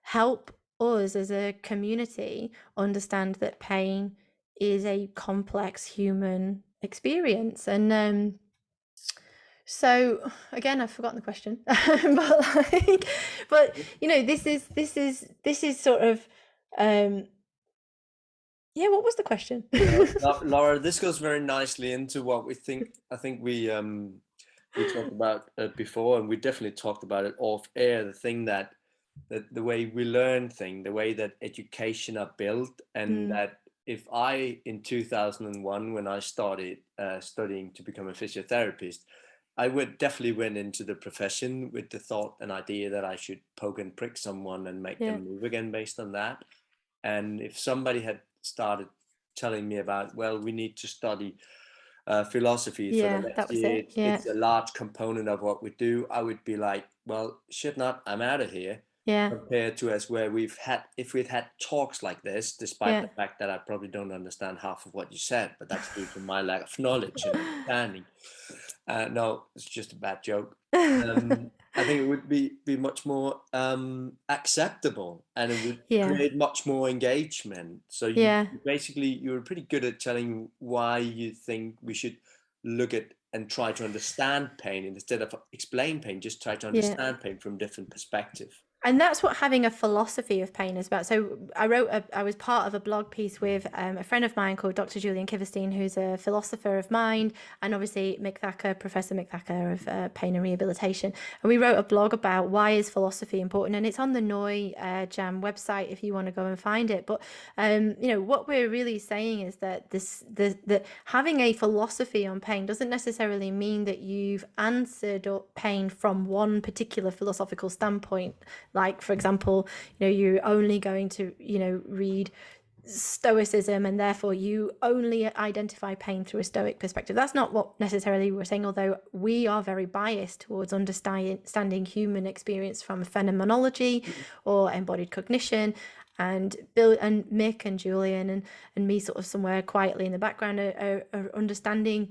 help us as a community understand that pain is a complex human experience. And so again, I've forgotten the question, but this is sort of yeah, what was the question? Laura, this goes very nicely into what I think we talked about before, and we definitely talked about it off air, the thing that the way we learn things, the way that education are built, and that if I, in 2001, when I started studying to become a physiotherapist, I would definitely went into the profession with the thought and idea that I should poke and prick someone and make them move again based on that. And if somebody had started telling me about, well, we need to study philosophy for the next year, it's a large component of what we do, I would be like, well, shit not, I'm out of here. Compared to as where if we'd had talks like this, despite the fact that I probably don't understand half of what you said, but that's due to my lack of knowledge and understanding. No, it's just a bad joke. I think it would be much more acceptable, and it would create much more engagement. So you're pretty good at telling why you think we should look at and try to understand pain, instead of explain pain, just try to understand pain from different perspective. And that's what having a philosophy of pain is about. So I was part of a blog piece with a friend of mine called Dr. Julian Kiverstein, who's a philosopher of mind, and obviously Professor Mick Thacker of pain and rehabilitation. And we wrote a blog about why is philosophy important, and it's on the Noi Jam website if you want to go and find it. But what we're really saying is that that having a philosophy on pain doesn't necessarily mean that you've answered pain from one particular philosophical standpoint. Like, for example, you're only going to, read Stoicism, and therefore you only identify pain through a Stoic perspective. That's not what necessarily we're saying, although we are very biased towards understanding human experience from phenomenology or embodied cognition. And Bill and Mick and Julian and me sort of somewhere quietly in the background are understanding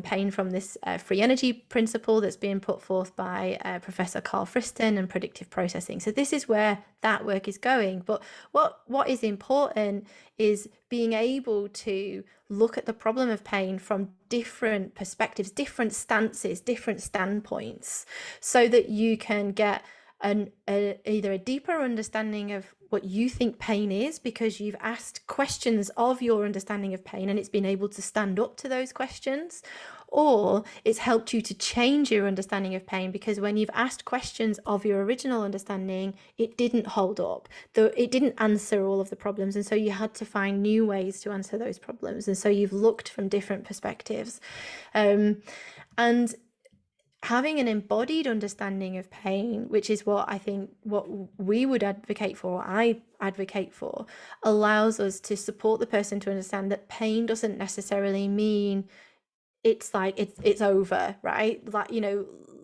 pain from this free energy principle that's being put forth by Professor Carl Friston and predictive processing. So this is where that work is going. But what is important is being able to look at the problem of pain from different perspectives, different stances, different standpoints, so that you can get either a deeper understanding of what you think pain is, because you've asked questions of your understanding of pain and it's been able to stand up to those questions, or it's helped you to change your understanding of pain because when you've asked questions of your original understanding, it didn't hold up, though it didn't answer all of the problems, and so you had to find new ways to answer those problems, and so you've looked from different perspectives. And having an embodied understanding of pain, which is what I think what we would advocate for, I advocate for, allows us to support the person to understand that pain doesn't necessarily mean it's like it's over, right? Like,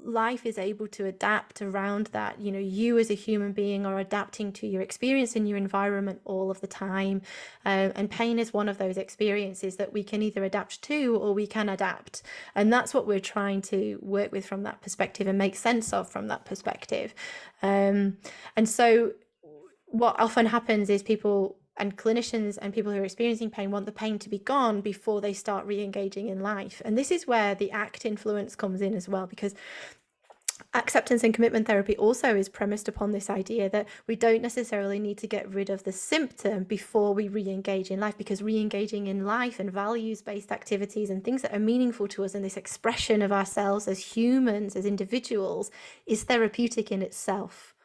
life is able to adapt around that. You as a human being are adapting to your experience in your environment all of the time, and pain is one of those experiences that we can either adapt to or we can adapt, and that's what we're trying to work with from that perspective and make sense of from that perspective. And so what often happens is people and clinicians and people who are experiencing pain want the pain to be gone before they start re-engaging in life. And this is where the ACT influence comes in as well, because acceptance and commitment therapy also is premised upon this idea that we don't necessarily need to get rid of the symptom before we re-engage in life, because re-engaging in life and values-based activities and things that are meaningful to us and this expression of ourselves as humans, as individuals, is therapeutic in itself.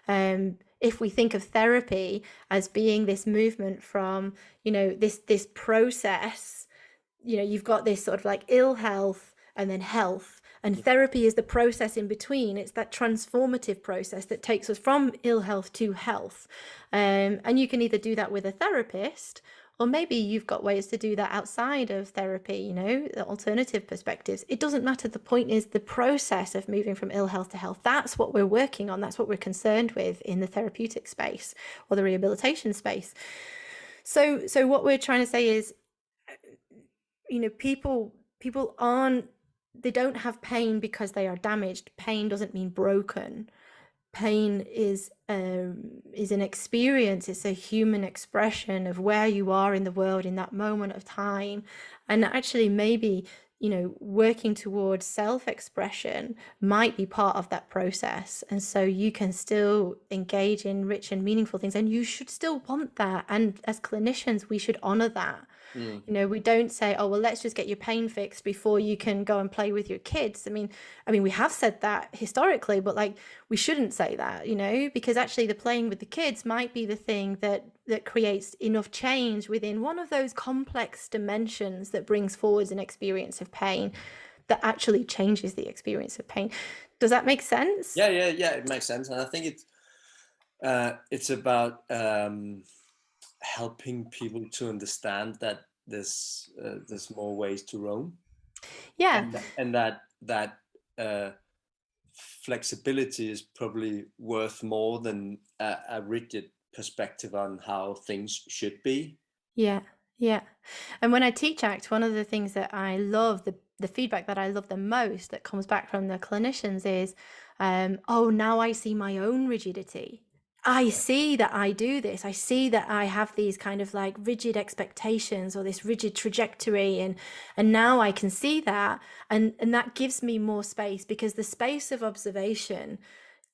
If we think of therapy as being this movement from, this process, you've got this sort of like ill health and then health, And therapy is the process in between. It's that transformative process that takes us from ill health to health. And you can either do that with a therapist, or maybe you've got ways to do that outside of therapy, you know, the alternative perspectives. It doesn't matter. The point is the process of moving from ill health to health. That's what we're working on. That's what we're concerned with in the therapeutic space or the rehabilitation space. So what we're trying to say is, you know, people aren't, they don't have pain because they are damaged. Pain doesn't mean broken. Pain is an experience. It's a human expression of where you are in the world in that moment of time. And actually, maybe, you know, working towards self-expression might be part of that process. And so you can still engage in rich and meaningful things, and you should still want that. And as clinicians, we should honor that. Mm. You know, we don't say, oh, well, let's just get your pain fixed before you can go and play with your kids. I mean, we have said that historically, but like, we shouldn't say that, you know, because actually the playing with the kids might be the thing that creates enough change within one of those complex dimensions that brings forwards an experience of pain that actually changes the experience of pain. Does that make sense? Yeah, it makes sense. And I think it's about helping people to understand that there's more ways to roam, Yeah. and that flexibility is probably worth more than a rigid perspective on how things should be. Yeah, yeah. And when I teach ACT, one of the things that I love, the feedback that I love the most that comes back from the clinicians is, oh, now I see my own rigidity. I see that I do this. I see that I have these kind of like rigid expectations or this rigid trajectory, and now I can see that, and that gives me more space, because the space of observation,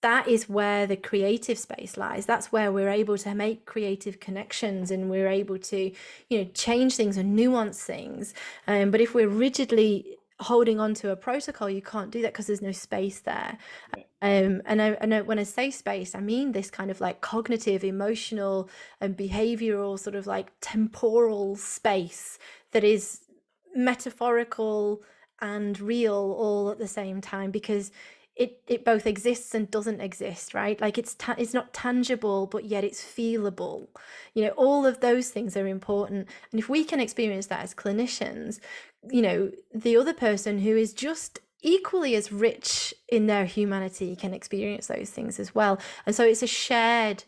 that is where the creative space lies. That's where we're able to make creative connections, and we're able to, you know, change things and nuance things. But if we're rigidly holding on to a protocol, you can't do that because there's no space there. Yeah. And when I say space, I mean this kind of like cognitive, emotional, and behavioral sort of like temporal space that is metaphorical and real all at the same time, because it both exists and doesn't exist, right? Like it's not tangible, but yet it's feelable. You know, all of those things are important. And if we can experience that as clinicians, you know, the other person who is just equally as rich in their humanity can experience those things as well. And so it's a shared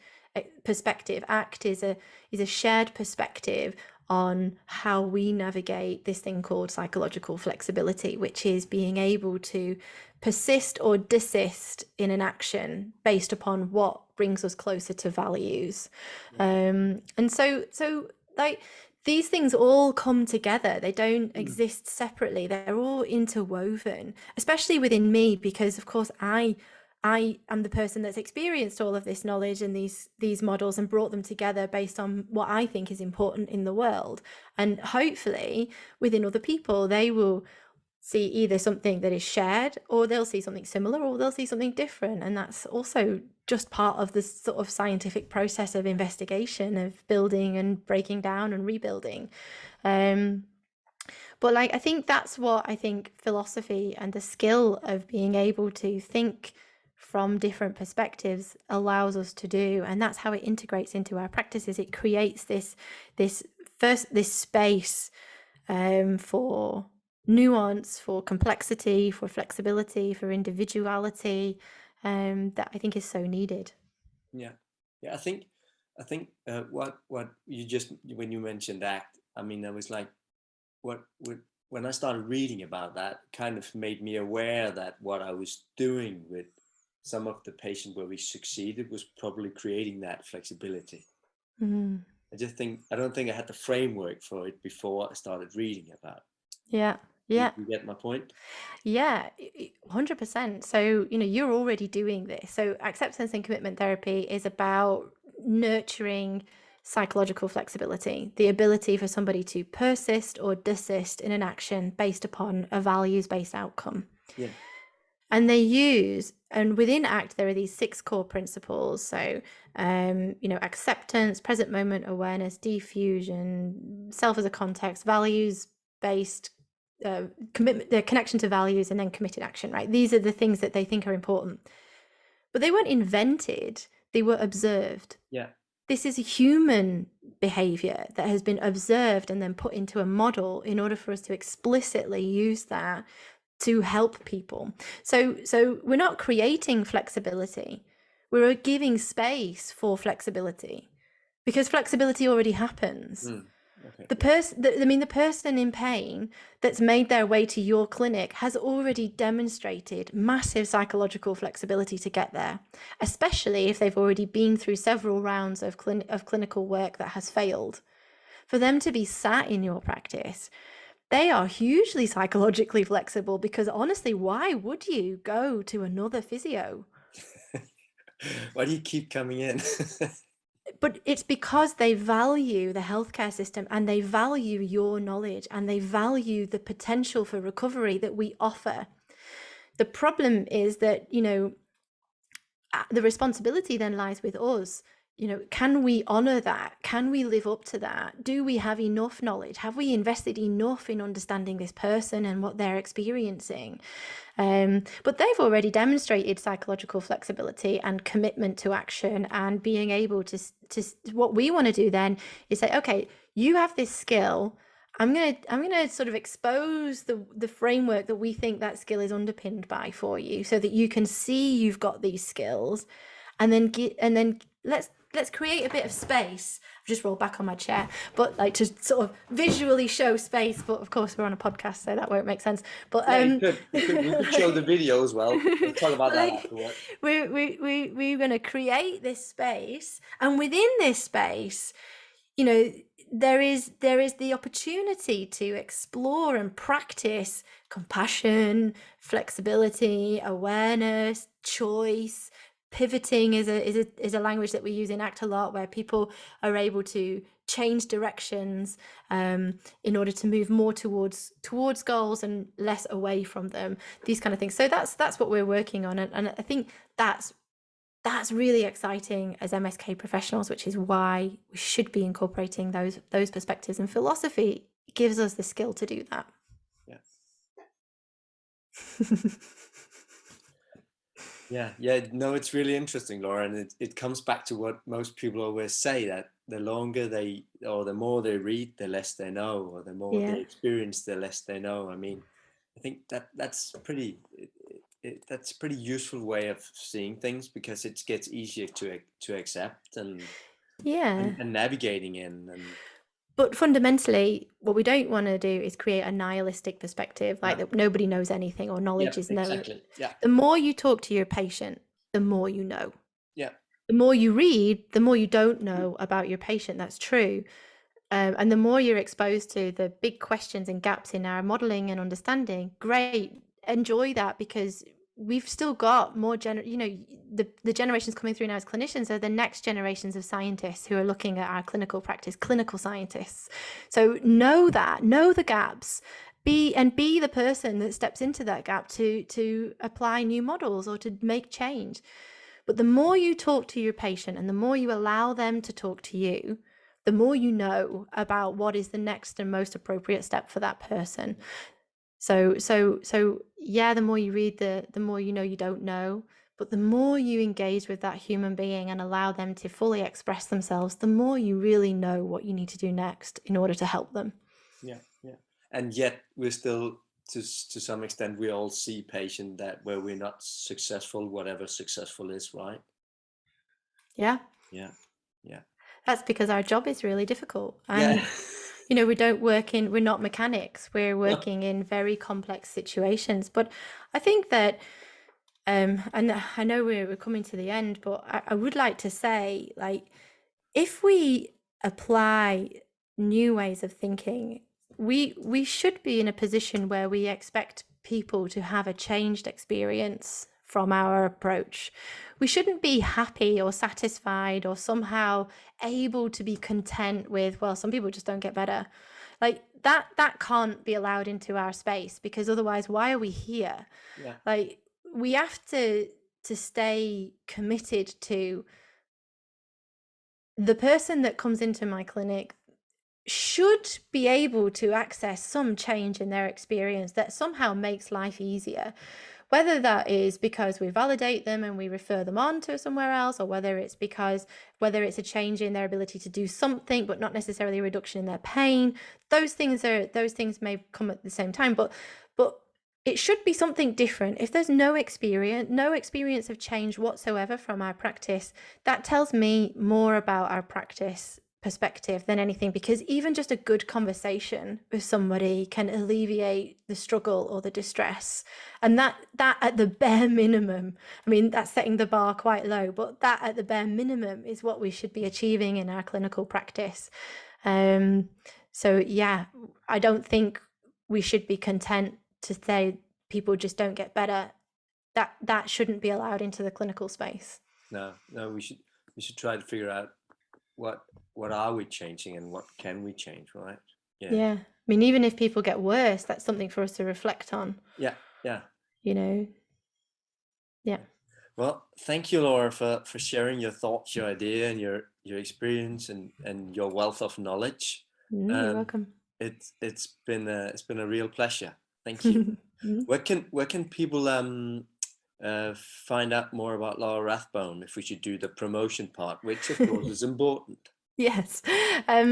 perspective. ACT is a shared perspective on how we navigate this thing called psychological flexibility, which is being able to persist or desist in an action based upon what brings us closer to values. And so like these things all come together. They don't exist separately. They're all interwoven, especially within me, because of course I am the person that's experienced all of this knowledge and these models and brought them together based on what I think is important in the world. And hopefully within other people, they will see either something that is shared, or they'll see something similar, or they'll see something different. And that's also just part of this sort of scientific process of investigation, of building and breaking down and rebuilding. But like, I think that's what I think philosophy and the skill of being able to think from different perspectives allows us to do. And that's how it integrates into our practices. It creates this space for nuance, for complexity, for flexibility, for individuality, that I think is so needed. Yeah, I think what you just, when you mentioned ACT, I mean, I was like, when I started reading about that, kind of made me aware that what I was doing with some of the patients where we succeeded was probably creating that flexibility. Mm. I don't think I had the framework for it before I started reading about it. Yeah. Yeah. You get my point? Yeah, 100%. So, you know, you're already doing this. So acceptance and commitment therapy is about nurturing psychological flexibility, the ability for somebody to persist or desist in an action based upon a values-based outcome. Yeah. And and within ACT, there are these 6 core principles. So, you know, acceptance, present moment awareness, diffusion, self as a context, values-based commitment, the connection to values, and then committed action, right? These are the things that they think are important. But they weren't invented, they were observed. Yeah. This is a human behavior that has been observed and then put into a model in order for us to explicitly use that to help people. So we're not creating flexibility. We're giving space for flexibility because flexibility already happens. Okay. The person in pain that's made their way to your clinic has already demonstrated massive psychological flexibility to get there, especially if they've already been through several rounds of clinical work that has failed. For them to be sat in your practice, they are hugely psychologically flexible because honestly, why would you go to another physio? Why do you keep coming in? But it's because they value the healthcare system and they value your knowledge and they value the potential for recovery that we offer. The problem is that, the responsibility then lies with us. Can we honor that? Can we live up to that? Do we have enough knowledge? Have we invested enough in understanding this person and what they're experiencing? But they've already demonstrated psychological flexibility and commitment to action and being able to what we want to do then is say, okay, you have this skill. I'm gonna sort of expose the framework that we think that skill is underpinned by for you, so that you can see you've got these skills, and then let's create a bit of space. I've just rolled back on my chair, but like to sort of visually show space. But of course, we're on a podcast, so that won't make sense. But we could show the video as well. We'll talk about that afterwards. We're going to create this space, and within this space, there is the opportunity to explore and practice compassion, flexibility, awareness, choice. Pivoting is a language that we use in ACT a lot, where people are able to change directions in order to move more towards goals and less away from them. These kind of things. So that's what we're working on, and I think that's really exciting as MSK professionals, which is why we should be incorporating those perspectives. And philosophy gives us the skill to do that. Yeah. No, it's really interesting, Laura, and it comes back to what most people always say, that the longer the more they read, the less they know, or the more they experience, the less they know. I mean, I think that's pretty useful way of seeing things, because it gets easier to accept and navigating in. But fundamentally, what we don't want to do is create a nihilistic perspective, like that nobody knows anything or knowledge is known. Exactly. Yeah. The more you talk to your patient, the more you know. Yeah. The more you read, the more you don't know about your patient. That's true. And the more you're exposed to the big questions and gaps in our modeling and understanding, great, enjoy that, because we've still got more the generations coming through now as clinicians are the next generations of scientists who are looking at our clinical practice, clinical scientists. So know the gaps, be the person that steps into that gap to apply new models or to make change. But the more you talk to your patient and the more you allow them to talk to you, the more you know about what is the next and most appropriate step for that person. So yeah, the more you read, the more you know you don't know. But the more you engage with that human being and allow them to fully express themselves, the more you really know what you need to do next in order to help them. Yeah. And yet we're still, to some extent, we all see patients where we're not successful, whatever successful is, right? Yeah. That's because our job is really difficult. And we're not mechanics. We're working in very complex situations. But I think that, and I know we're coming to the end, but I would like to say, like, if we apply new ways of thinking, we should be in a position where we expect people to have a changed experience from our approach. We shouldn't be happy or satisfied or somehow able to be content with, well, some people just don't get better. Like that can't be allowed into our space, because otherwise, why are we here? Yeah. Like, we have to stay committed to the person that comes into my clinic. should be able to access some change in their experience that somehow makes life easier. Whether that is because we validate them and we refer them on to somewhere else, or whether it's a change in their ability to do something, but not necessarily a reduction in their pain. Those things may come at the same time, but it should be something different. If there's no experience of change whatsoever from our practice, that tells me more about our practice perspective than anything, because even just a good conversation with somebody can alleviate the struggle or the distress, and that at the bare minimum, I mean, that's setting the bar quite low, but that at the bare minimum is what we should be achieving in our clinical practice. So yeah, I don't think we should be content to say people just don't get better. That shouldn't be allowed into the clinical space. No, we should try to figure out what are we changing and what can we change, right? Yeah. I mean, even if people get worse, that's something for us to reflect on. Yeah. Yeah. Well, thank you, Laura, for sharing your thoughts, your idea, and your experience and your wealth of knowledge. You're welcome. It's been a real pleasure. Thank you. Where can people find out more about Laura Rathbone, if we should do the promotion part, which of course is important? Yes.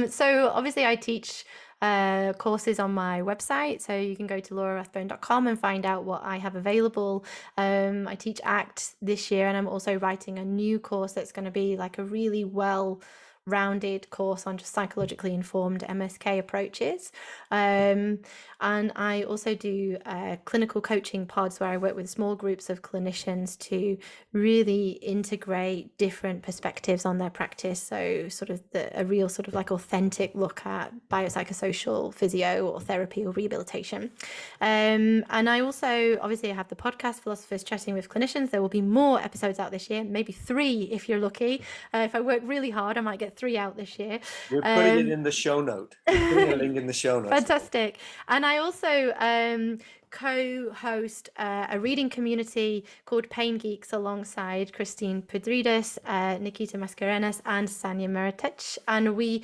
So obviously I teach courses on my website, so you can go to laurarathbone.com and find out what I have available. I teach ACT this year, and I'm also writing a new course that's going to be like a really well-rounded course on just psychologically informed MSK approaches. And I also do clinical coaching pods where I work with small groups of clinicians to really integrate different perspectives on their practice. So sort of a real sort of like authentic look at biopsychosocial physio or therapy or rehabilitation. And I also obviously have the podcast Philosophers Chatting with Clinicians. There will be more episodes out this year, maybe 3 if you're lucky. If I work really hard, I might get 3 out this year. We're putting it in the show note. We're putting a link in the show notes. Fantastic. And I also co-host a reading community called Pain Geeks alongside Christine Pedrides, Nikita Mascarenas, and Sanya Meritech. And we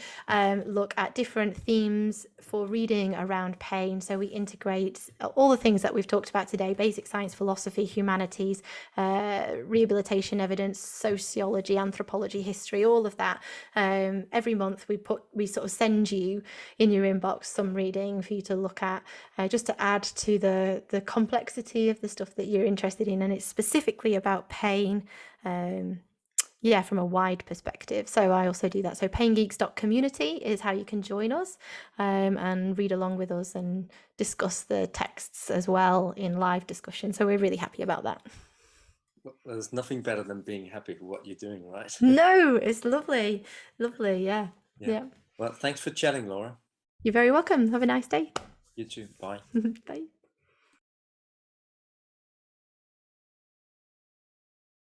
look at different themes for reading around pain. So we integrate all the things that we've talked about today: basic science, philosophy, humanities, rehabilitation evidence, sociology, anthropology, history, all of that. Every month we sort of send you in your inbox some reading for you to look at, just to add to the complexity of the stuff that you're interested in. And it's specifically about pain, from a wide perspective. So I also do that. So paingeeks.community is how you can join us and read along with us and discuss the texts as well in live discussion. So we're really happy about that. Well, there's nothing better than being happy with what you're doing, right? No, it's lovely. Yeah. Well, thanks for chatting, Laura. You're very welcome. Have a nice day. You too. Bye. Bye.